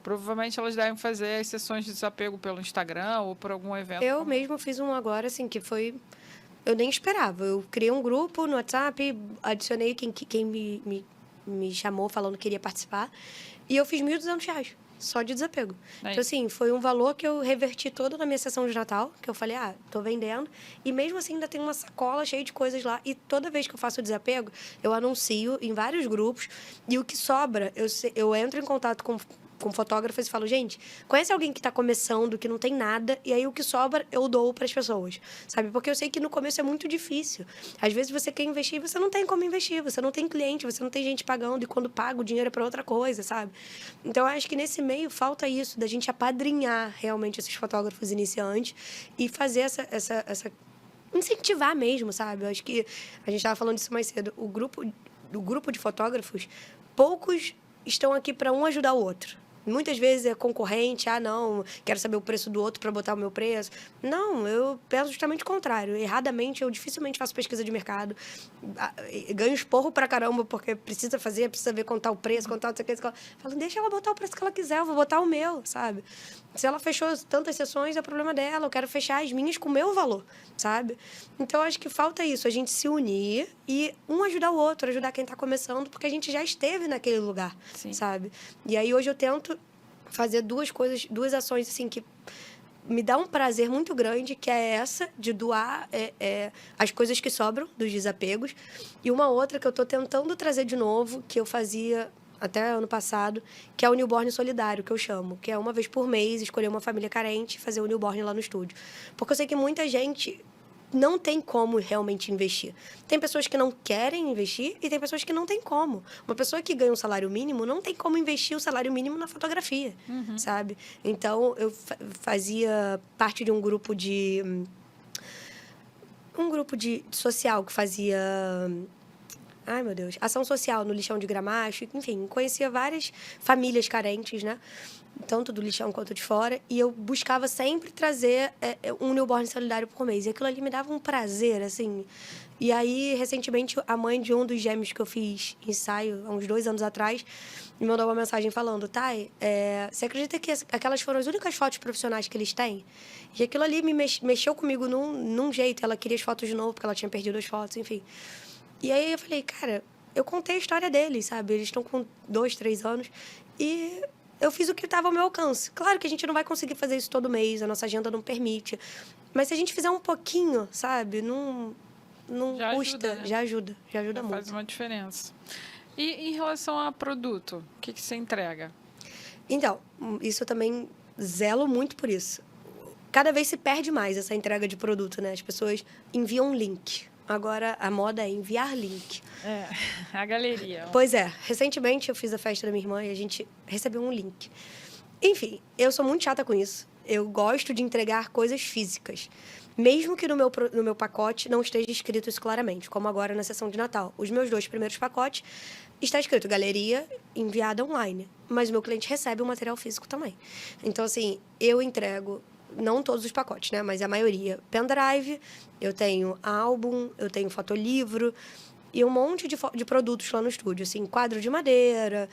provavelmente elas devem fazer as sessões de desapego pelo Instagram ou por algum evento. Eu mesmo fiz um agora, assim, que foi... Eu nem esperava. Eu criei um grupo no WhatsApp, adicionei quem me chamou falando que queria participar, e eu fiz R$1.200. Só de desapego. Então, assim, foi um valor que eu reverti todo na minha sessão de Natal, que eu falei, tô vendendo. E mesmo assim, ainda tem uma sacola cheia de coisas lá. E toda vez que eu faço o desapego, eu anuncio em vários grupos. E o que sobra, eu entro em contato com fotógrafos e falo, gente, conhece alguém que está começando, que não tem nada, e aí o que sobra eu dou para as pessoas, sabe? Porque eu sei que no começo é muito difícil. Às vezes você quer investir, você não tem como investir, você não tem cliente, você não tem gente pagando, e quando paga o dinheiro é para outra coisa, sabe? Então, eu acho que nesse meio falta isso, da gente apadrinhar realmente esses fotógrafos iniciantes e fazer essa incentivar mesmo, sabe? Eu acho que a gente estava falando disso mais cedo. O grupo de fotógrafos, poucos estão aqui para um ajudar o outro. Muitas vezes é concorrente, não, quero saber o preço do outro para botar o meu preço. Não, eu penso justamente o contrário. Erradamente, eu dificilmente faço pesquisa de mercado. Ganho esporro pra caramba, porque precisa ver quanto tá o preço, quanto tá não sei o que. Falo, deixa ela botar o preço que ela quiser, eu vou botar o meu, sabe? Se ela fechou tantas sessões, é problema dela. Eu quero fechar as minhas com o meu valor, sabe? Então, acho que falta isso, a gente se unir e um ajudar o outro, ajudar quem tá começando, porque a gente já esteve naquele lugar, sabe? E aí, hoje eu tento fazer duas ações, assim, que me dá um prazer muito grande, que é essa de doar as coisas que sobram dos desapegos. E uma outra que eu estou tentando trazer de novo, que eu fazia até ano passado, que é o Newborn Solidário, que eu chamo, que é uma vez por mês escolher uma família carente e fazer o newborn lá no estúdio. Porque eu sei que muita gente não tem como realmente investir. Tem pessoas que não querem investir e tem pessoas que não tem como. Uma pessoa que ganha um salário mínimo não tem como investir o salário mínimo na fotografia, sabe? Então, eu fazia parte de um grupo de social que fazia, ai meu Deus, ação social no Lixão de Gramacho, enfim, conhecia várias famílias carentes, né? Tanto do lixão quanto de fora, e eu buscava sempre trazer um newborn solidário por mês. E aquilo ali me dava um prazer, assim. E aí, recentemente, a mãe de um dos gêmeos que eu fiz ensaio, há uns 2 anos atrás, me mandou uma mensagem falando: Thay, você acredita que aquelas foram as únicas fotos profissionais que eles têm? E aquilo ali me mexeu comigo num jeito. Ela queria as fotos de novo, porque ela tinha perdido as fotos, enfim. E aí eu falei, cara, eu contei a história deles, sabe? Eles estão com 2, 3 anos. E eu fiz o que estava ao meu alcance. Claro que a gente não vai conseguir fazer isso todo mês, a nossa agenda não permite. Mas se a gente fizer um pouquinho, sabe? Não Já custa. ajuda, né? Já ajuda muito. Faz uma diferença. E em relação a produto, o que você entrega? Então, isso eu também zelo muito por isso. Cada vez se perde mais essa entrega de produto, né? As pessoas enviam um link. Agora, a moda é enviar link. A galeria. Pois é. Recentemente, eu fiz a festa da minha irmã e a gente recebeu um link. Enfim, eu sou muito chata com isso. Eu gosto de entregar coisas físicas. Mesmo que no meu pacote não esteja escrito isso claramente, como agora na sessão de Natal. Os meus 2 primeiros pacotes está escrito galeria enviada online. Mas o meu cliente recebe o material físico também. Então, assim, eu entrego... Não todos os pacotes, né? Mas a maioria. Pendrive, eu tenho álbum, eu tenho fotolivro e um monte de produtos lá no estúdio. Assim, quadro de madeira,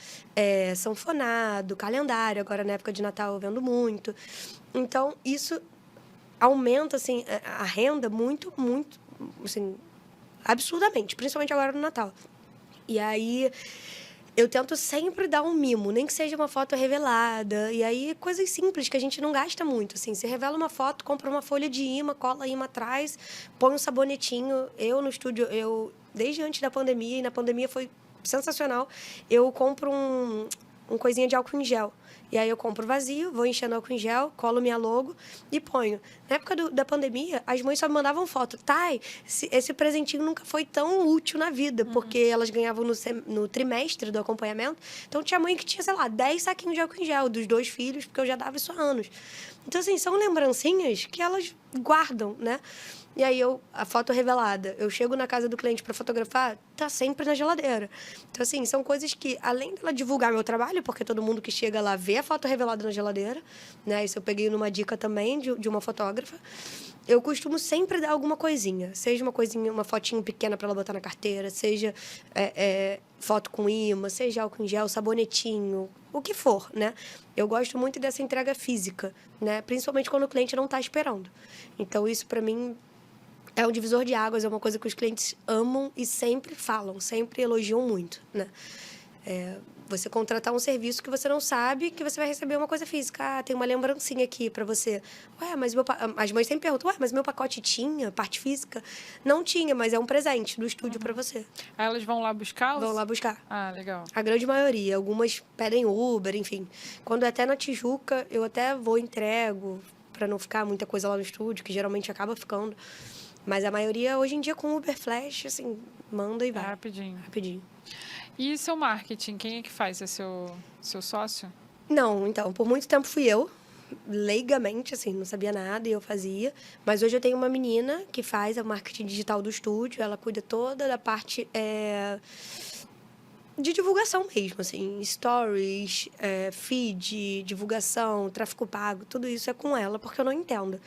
sanfonado, calendário. Agora, na época de Natal, eu vendo muito. Então, isso aumenta, assim, a renda muito, muito, assim, absurdamente. Principalmente agora no Natal. E aí... eu tento sempre dar um mimo, nem que seja uma foto revelada. E aí, coisas simples que a gente não gasta muito. Assim, você revela uma foto, compra uma folha de imã, cola imã atrás, põe um sabonetinho. Eu, no estúdio, desde antes da pandemia, e na pandemia foi sensacional, eu compro um coisinha de álcool em gel. E aí eu compro vazio, vou enchendo álcool em gel, colo minha logo e ponho. Na época da pandemia, as mães só me mandavam foto. Thay, esse presentinho nunca foi tão útil na vida, porque elas ganhavam no trimestre do acompanhamento. Então tinha mãe que tinha, sei lá, 10 saquinhos de álcool em gel dos 2 filhos, porque eu já dava isso há anos. Então, assim, são lembrancinhas que elas guardam, né? E aí, a foto revelada, eu chego na casa do cliente para fotografar, tá sempre na geladeira. Então, assim, são coisas que, além dela divulgar meu trabalho, porque todo mundo que chega lá vê a foto revelada na geladeira, né? Isso eu peguei numa dica também de uma fotógrafa. Eu costumo sempre dar alguma coisinha. Seja uma coisinha, uma fotinho pequena para ela botar na carteira, seja foto com imã, seja álcool em gel, sabonetinho, o que for, né? Eu gosto muito dessa entrega física, né? Principalmente quando o cliente não está esperando. Então, isso, para mim... é um divisor de águas, é uma coisa que os clientes amam e sempre falam, sempre elogiam muito, né? Você contratar um serviço que você não sabe que você vai receber uma coisa física. Ah, tem uma lembrancinha aqui para você. Ué, mas as mães sempre perguntam, ué, mas meu pacote tinha parte física? Não tinha, mas é um presente do estúdio para você. Aí elas vão lá buscar? Vão lá buscar. Ah, legal. A grande maioria. Algumas pedem Uber, enfim. Quando é até na Tijuca, eu até vou e entrego, para não ficar muita coisa lá no estúdio, que geralmente acaba ficando. Mas a maioria, hoje em dia, com Uber Flash, assim, manda e vai. Rapidinho. Rapidinho. E seu marketing, quem é que faz? É seu sócio? Não, então, por muito tempo fui eu, leigamente, assim, não sabia nada e eu fazia. Mas hoje eu tenho uma menina que faz o marketing digital do estúdio, ela cuida toda da parte de divulgação mesmo, assim, stories, feed, divulgação, tráfego pago, tudo isso é com ela, porque eu não entendo.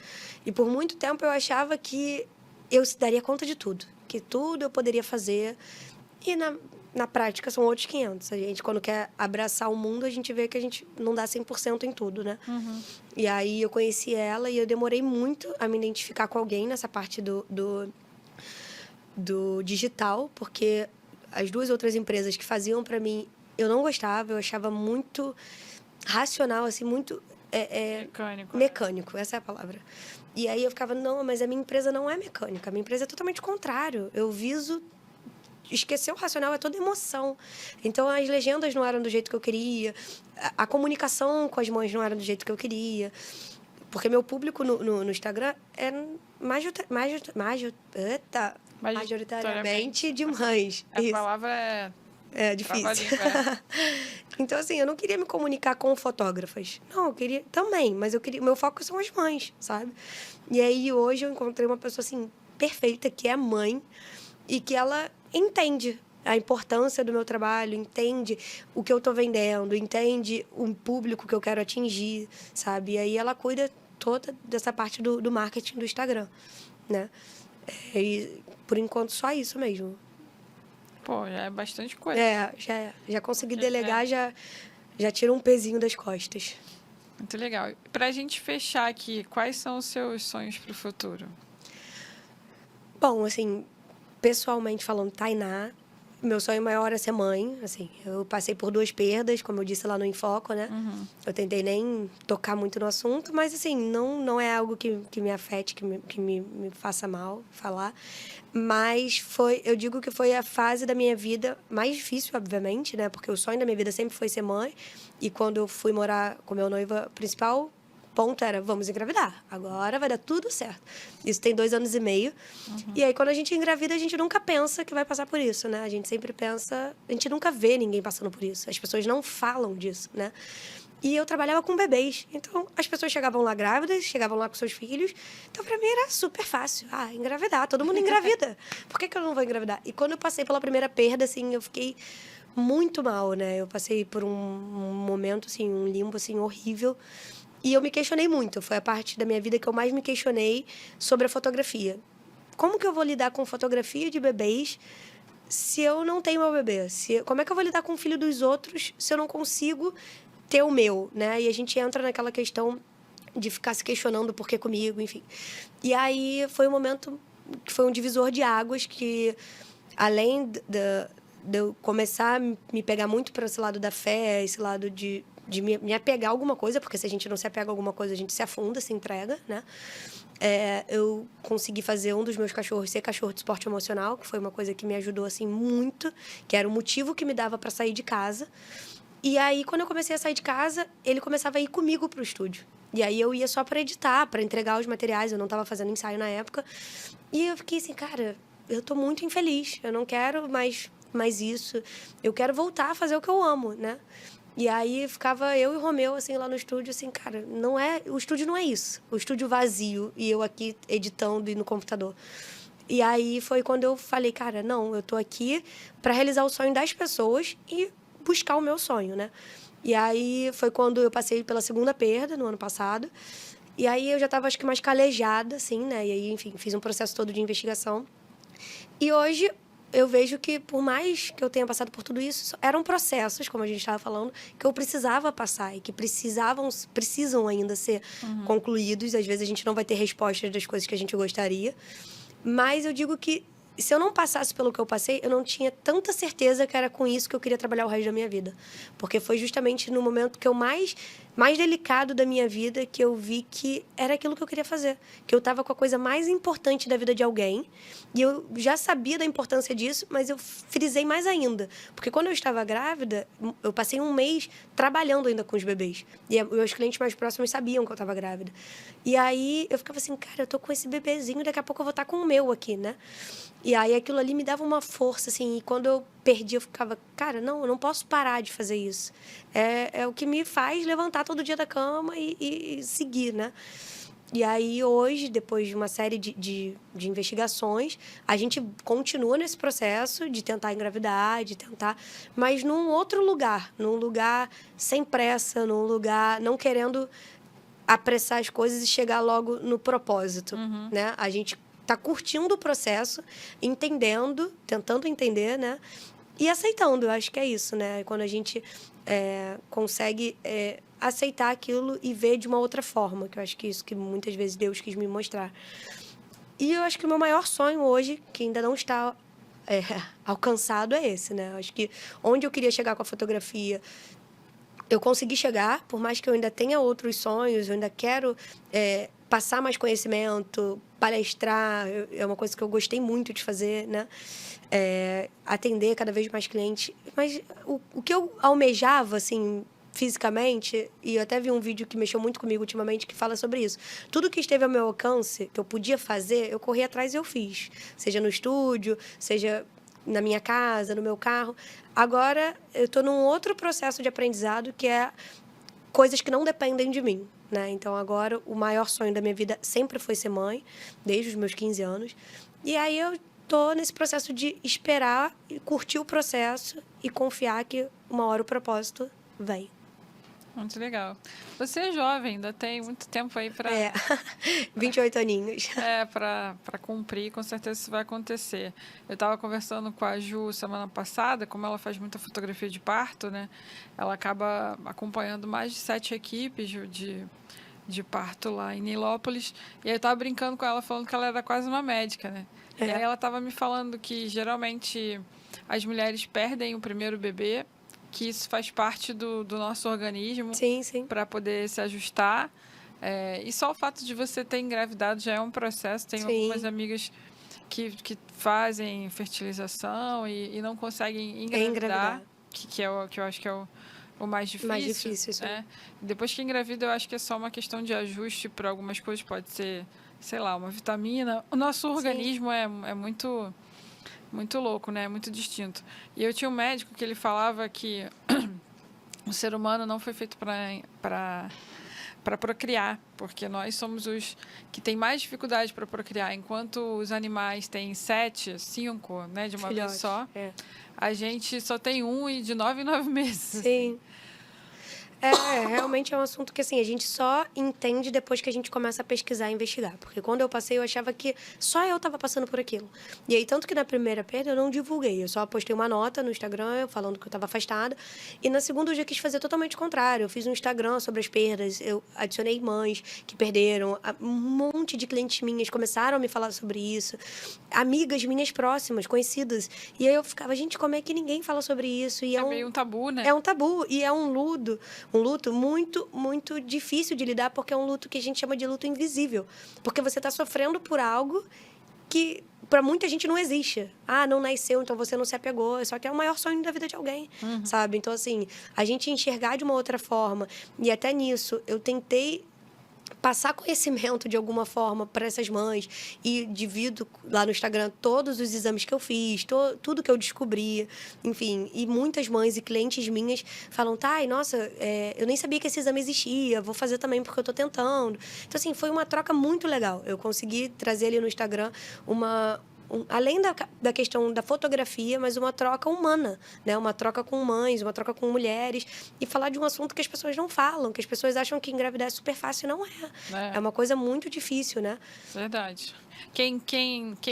E por muito tempo eu achava que eu daria conta de tudo, que tudo eu poderia fazer. E na prática são outros 500. A gente, quando quer abraçar o mundo, a gente vê que a gente não dá 100% em tudo, né? Uhum. E aí eu conheci ela e eu demorei muito a me identificar com alguém nessa parte do digital, porque as 2 outras empresas que faziam para mim, eu não gostava, eu achava muito racional, assim, muito... mecânico, essa é a palavra. E aí eu ficava, não, mas a minha empresa não é mecânica, a minha empresa é totalmente contrário. Eu viso... esquecer o racional é toda emoção. Então, as legendas não eram do jeito que eu queria, a comunicação com as mães não era do jeito que eu queria. Porque meu público no Instagram é majoritariamente de mães. A Isso. palavra é Difícil. trava-língua, né? Então, assim, eu não queria me comunicar com fotógrafas. Não, eu queria também, mas eu queria. Meu foco são as mães, sabe? E aí, hoje, eu encontrei uma pessoa, assim, perfeita, que é mãe, e que ela entende a importância do meu trabalho, entende o que eu tô vendendo, entende o público que eu quero atingir, sabe? E aí, ela cuida toda dessa parte do marketing do Instagram, né? E, por enquanto, só isso mesmo. Pô, já é bastante coisa. Já consegui Porque, delegar, já tira um pezinho das costas. Muito legal. Pra gente fechar aqui, quais são os seus sonhos pro futuro? Bom, assim, pessoalmente falando, Tainá, meu sonho maior é ser mãe, assim. Eu passei por 2 perdas, como eu disse lá no Enfoco, né? Eu tentei nem tocar muito no assunto, mas, assim, não é algo que me afete, que me faça mal falar. Mas eu digo que foi a fase da minha vida mais difícil, obviamente, né? Porque o sonho da minha vida sempre foi ser mãe. E quando eu fui morar com meu noivo principal, ponto era, vamos engravidar. Agora vai dar tudo certo. Isso tem 2 anos e meio. E aí, quando a gente engravida, a gente nunca pensa que vai passar por isso, né? A gente sempre pensa... A gente nunca vê ninguém passando por isso. As pessoas não falam disso, né? E eu trabalhava com bebês. Então, as pessoas chegavam lá grávidas, chegavam lá com seus filhos. Então, pra mim, era super fácil. Engravidar. Todo mundo engravida. Por que eu não vou engravidar? E quando eu passei pela primeira perda, assim, eu fiquei muito mal, né? Eu passei por um momento, assim, um limbo, assim, horrível. E eu me questionei muito. Foi a parte da minha vida que eu mais me questionei sobre a fotografia. Como que eu vou lidar com fotografia de bebês se eu não tenho meu bebê? Como é que eu vou lidar com o filho dos outros se eu não consigo ter o meu, né? E a gente entra naquela questão de ficar se questionando por que comigo, enfim. E aí foi um momento que foi um divisor de águas que, além de eu começar a me pegar muito para esse lado da fé, esse lado de me apegar a alguma coisa, porque se a gente não se apega a alguma coisa, a gente se afunda, se entrega, né? Eu consegui fazer um dos meus cachorros ser cachorro de esporte emocional, que foi uma coisa que me ajudou, assim, muito, que era o motivo que me dava para sair de casa. E aí, quando eu comecei a sair de casa, ele começava a ir comigo pro estúdio. E aí, eu ia só para editar, para entregar os materiais, eu não estava fazendo ensaio na época. E eu fiquei assim, cara, eu tô muito infeliz, eu não quero mais isso, eu quero voltar a fazer o que eu amo, né? E aí ficava eu e o Romeu, assim, lá no estúdio, assim, cara, o estúdio não é isso. O estúdio vazio e eu aqui editando e no computador. E aí foi quando eu falei, cara, não, eu tô aqui para realizar o sonho das pessoas e buscar o meu sonho, né? E aí foi quando eu passei pela segunda perda, no ano passado. E aí eu já tava, acho que, mais calejada, assim, né? E aí, enfim, fiz um processo todo de investigação. E hoje eu vejo que, por mais que eu tenha passado por tudo isso, eram processos, como a gente estava falando, que eu precisava passar e que precisam ainda ser concluídos. Às vezes a gente não vai ter respostas das coisas que a gente gostaria. Mas eu digo que, se eu não passasse pelo que eu passei, eu não tinha tanta certeza que era com isso que eu queria trabalhar o resto da minha vida. Porque foi justamente no momento que eu mais delicado da minha vida que eu vi que era aquilo que eu queria fazer. Que eu estava com a coisa mais importante da vida de alguém. E eu já sabia da importância disso, mas eu frisei mais ainda. Porque quando eu estava grávida, eu passei um mês trabalhando ainda com os bebês. E meus clientes mais próximos sabiam que eu estava grávida. E aí eu ficava assim, cara, eu tô com esse bebezinho, daqui a pouco eu vou estar com o meu aqui, né? E aí aquilo ali me dava uma força, assim, e quando eu perdi, eu ficava, cara, não, eu não posso parar de fazer isso. É o que me faz levantar todo dia da cama e seguir, né? E aí, hoje, depois de uma série de investigações, a gente continua nesse processo de tentar engravidar, de tentar... Mas num outro lugar, num lugar sem pressa, num lugar não querendo apressar as coisas e chegar logo no propósito, né? A gente tá curtindo o processo, entendendo, tentando entender, né? E aceitando, eu acho que é isso, né? Quando a gente consegue aceitar aquilo e ver de uma outra forma, que eu acho que é isso que muitas vezes Deus quis me mostrar. E eu acho que o meu maior sonho hoje, que ainda não está alcançado, é esse, né? Eu acho que onde eu queria chegar com a fotografia, eu consegui chegar, por mais que eu ainda tenha outros sonhos, eu ainda quero passar mais conhecimento, palestrar, é uma coisa que eu gostei muito de fazer, né? Atender cada vez mais clientes. Mas o que eu almejava, assim, fisicamente, e eu até vi um vídeo que mexeu muito comigo ultimamente que fala sobre isso. Tudo que esteve ao meu alcance, que eu podia fazer, eu corri atrás e eu fiz. Seja no estúdio, seja na minha casa, no meu carro. Agora, eu estou num outro processo de aprendizado que é coisas que não dependem de mim, né? Então, agora, o maior sonho da minha vida sempre foi ser mãe, desde os meus 15 anos. E aí, eu tô nesse processo de esperar e curtir o processo e confiar que uma hora o propósito vem. Muito legal. Você é jovem, ainda tem muito tempo aí para 28 aninhos. para cumprir, com certeza isso vai acontecer. Eu estava conversando com a Ju semana passada, como ela faz muita fotografia de parto, né? Ela acaba acompanhando mais de 7 equipes de parto lá em Nilópolis. E aí eu estava brincando com ela, falando que ela era quase uma médica, né? E aí ela estava me falando que geralmente as mulheres perdem o primeiro bebê, que isso faz parte do nosso organismo Sim. para poder se ajustar. E só o fato de você ter engravidado já é um processo. Tenho algumas amigas que fazem fertilização e não conseguem engravidar. Que eu acho que é o mais difícil. Mais difícil, isso. Né? Depois que engravida, eu acho que é só uma questão de ajuste para algumas coisas. Pode ser, sei lá, uma vitamina. O nosso organismo é muito... Muito louco, né? Muito distinto. E eu tinha um médico que ele falava que o ser humano não foi feito para procriar, porque nós somos os que têm mais dificuldade para procriar. Enquanto os animais têm 7, 5, né, de uma vez só, a gente só tem 1 e de 9 em 9 meses. Sim. Realmente é um assunto que, assim, a gente só entende depois que a gente começa a pesquisar e investigar. Porque quando eu passei, eu achava que só eu estava passando por aquilo. E aí, tanto que na primeira perda eu não divulguei. Eu só postei uma nota no Instagram falando que eu estava afastada. E na segunda eu já quis fazer totalmente o contrário. Eu fiz um Instagram sobre as perdas. Eu adicionei mães que perderam. Um monte de clientes minhas começaram a me falar sobre isso. Amigas minhas próximas, conhecidas. E aí eu ficava, gente, como é que ninguém fala sobre isso? E é meio um tabu, né? É um tabu. E é um luto muito, muito difícil de lidar, porque é um luto que a gente chama de luto invisível. Porque você está sofrendo por algo que para muita gente não existe. Ah, não nasceu, então você não se apegou. Só que é o maior sonho da vida de alguém, sabe? Então, assim, a gente enxergar de uma outra forma. E até nisso, eu tentei passar conhecimento de alguma forma para essas mães e divido lá no Instagram todos os exames que eu fiz, tudo que eu descobri, enfim. E muitas mães e clientes minhas falam, Thay, nossa, eu nem sabia que esse exame existia, vou fazer também porque eu estou tentando. Então, assim, foi uma troca muito legal. Eu consegui trazer ali no Instagram além da questão da fotografia, mas uma troca humana, né? Uma troca com mães, uma troca com mulheres e falar de um assunto que as pessoas não falam, que as pessoas acham que engravidar é super fácil, não é. É uma coisa muito difícil, né? Verdade. Quem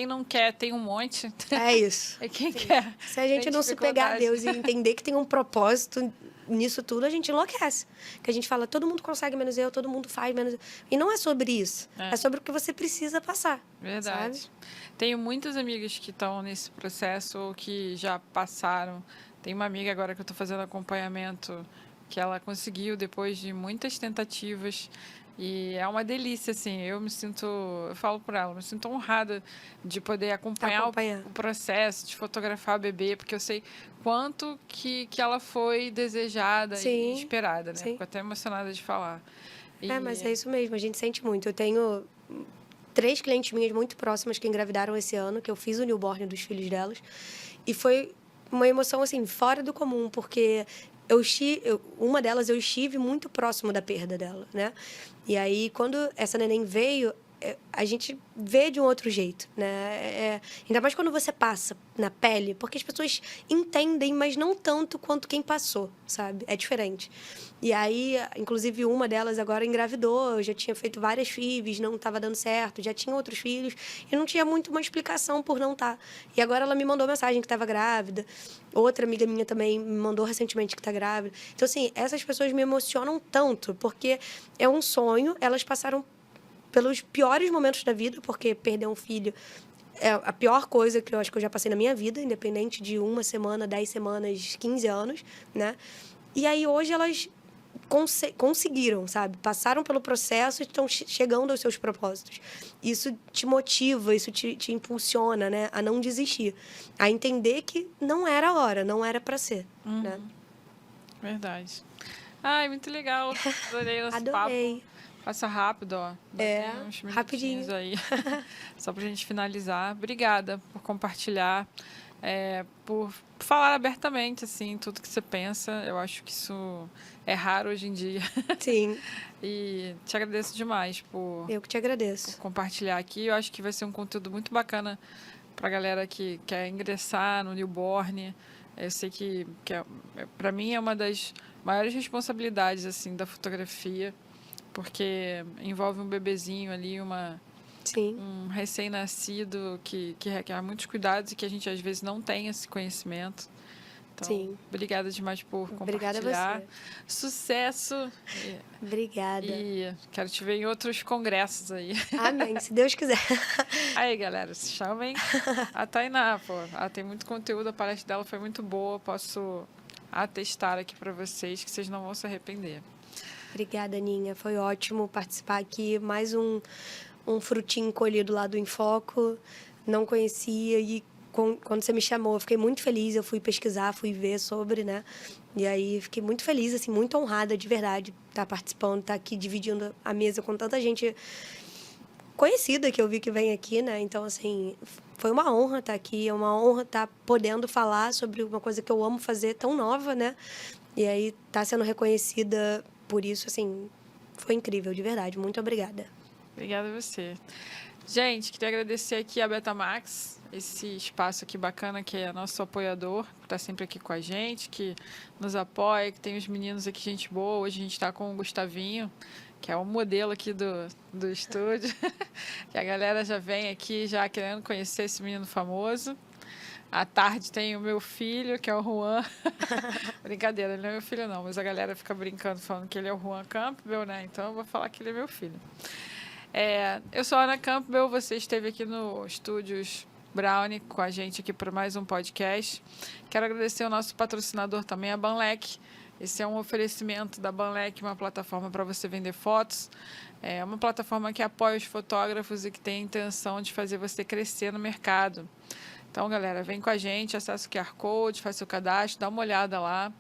não quer tem um monte. É isso. É quem quer. Se a gente não se pegar a Deus e entender que tem um propósito nisso tudo, a gente enlouquece. Que a gente fala, todo mundo consegue menos eu, todo mundo faz menos eu. E não é sobre isso. É sobre o que você precisa passar. Verdade. Sabe? Tenho muitas amigas que estão nesse processo ou que já passaram. Tem uma amiga agora que eu estou fazendo acompanhamento que ela conseguiu depois de muitas tentativas. E é uma delícia, assim. Eu falo por ela, me sinto honrada de poder acompanhar o processo, de fotografar a bebê, porque eu sei quanto que ela foi desejada e esperada, né? Fico até emocionada de falar. Mas é isso mesmo, a gente sente muito. Eu tenho 3 clientes minhas muito próximas que engravidaram esse ano, que eu fiz o newborn dos filhos delas. E foi uma emoção, assim, fora do comum, porque uma delas eu estive muito próximo da perda dela, né? E aí, quando essa neném veio, a gente vê de um outro jeito, né? Ainda mais quando você passa na pele, porque as pessoas entendem, mas não tanto quanto quem passou, sabe? É diferente. E aí, inclusive, uma delas agora engravidou, eu já tinha feito várias FIVs, não estava dando certo, já tinha outros filhos, e não tinha muito uma explicação por não estar. E agora ela me mandou mensagem que estava grávida. Outra amiga minha também me mandou recentemente que está grávida. Então, assim, essas pessoas me emocionam tanto, porque é um sonho, elas passaram pelos piores momentos da vida, porque perder um filho é a pior coisa que eu acho que eu já passei na minha vida, independente de 1 semana, 10 semanas, 15 anos, né? E aí, hoje, elas conseguiram, sabe? Passaram pelo processo e estão chegando aos seus propósitos. Isso te motiva, isso te impulsiona, né? A não desistir. A entender que não era a hora, não era para ser, né? Verdade. Ai, muito legal. Adorei nosso Adorei. papo. Passa rápido, ó. Ainda É, tem uns rapidinho. minutinhos aí. Só pra gente finalizar. Obrigada por compartilhar, por falar abertamente, assim, tudo que você pensa. Eu acho que isso é raro hoje em dia. Sim, E te agradeço demais por eu que te agradeço. compartilhar aqui. Eu acho que vai ser um conteúdo muito bacana para a galera que quer ingressar no newborn. Eu sei que para mim é uma das maiores responsabilidades assim da fotografia, porque envolve um bebezinho ali, Sim, um recém-nascido que requer muitos cuidados e que a gente às vezes não tem esse conhecimento. Então, sim. obrigada demais por Obrigada a compartilhar. você. Sucesso! Obrigada. E quero te ver em outros congressos aí. Amém, se Deus quiser. Aí, galera, se chamem a Tainá, pô. Ela tem muito conteúdo, a palestra dela foi muito boa. Posso atestar aqui para vocês que vocês não vão se arrepender. Obrigada, Aninha. Foi ótimo participar aqui. Mais um frutinho colhido lá do Enfoco. Não conhecia e quando você me chamou, eu fiquei muito feliz. Eu fui pesquisar, fui ver sobre, né? E aí fiquei muito feliz, assim, muito honrada de verdade estar participando, estar aqui dividindo a mesa com tanta gente conhecida que eu vi que vem aqui, né? Então, assim, foi uma honra estar aqui, é uma honra estar podendo falar sobre uma coisa que eu amo fazer, tão nova, né? E aí, tá sendo reconhecida por isso, assim, foi incrível, de verdade. Muito obrigada. Obrigada a você. Gente, queria agradecer aqui a Betamax, esse espaço aqui bacana que é nosso apoiador, que está sempre aqui com a gente, que nos apoia, que tem os meninos aqui, gente boa. Hoje a gente está com o Gustavinho, que é o modelo aqui do estúdio, que a galera já vem aqui já querendo conhecer esse menino famoso. À tarde tem o meu filho, que é o Juan. Brincadeira, ele não é meu filho não, mas a galera fica brincando, falando que ele é o Juan Campbell, né? Então eu vou falar que ele é meu filho. Eu sou a Ana Campbell, você esteve aqui no Estúdios Brownie com a gente aqui para mais um podcast. Quero agradecer ao nosso patrocinador também, a Banlec. Esse é um oferecimento da Banlec, uma plataforma para você vender fotos. É uma plataforma que apoia os fotógrafos e que tem a intenção de fazer você crescer no mercado. Então, galera, vem com a gente, acessa o QR Code, faz seu cadastro, dá uma olhada lá.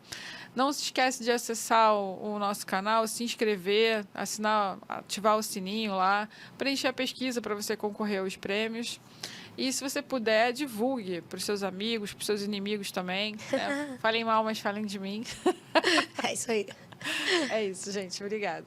Não se esquece de acessar o nosso canal, se inscrever, assinar, ativar o sininho lá, preencher a pesquisa para você concorrer aos prêmios. E se você puder, divulgue para os seus amigos, para os seus inimigos também. Falem mal, mas falem de mim. É isso aí. É isso, gente. Obrigada.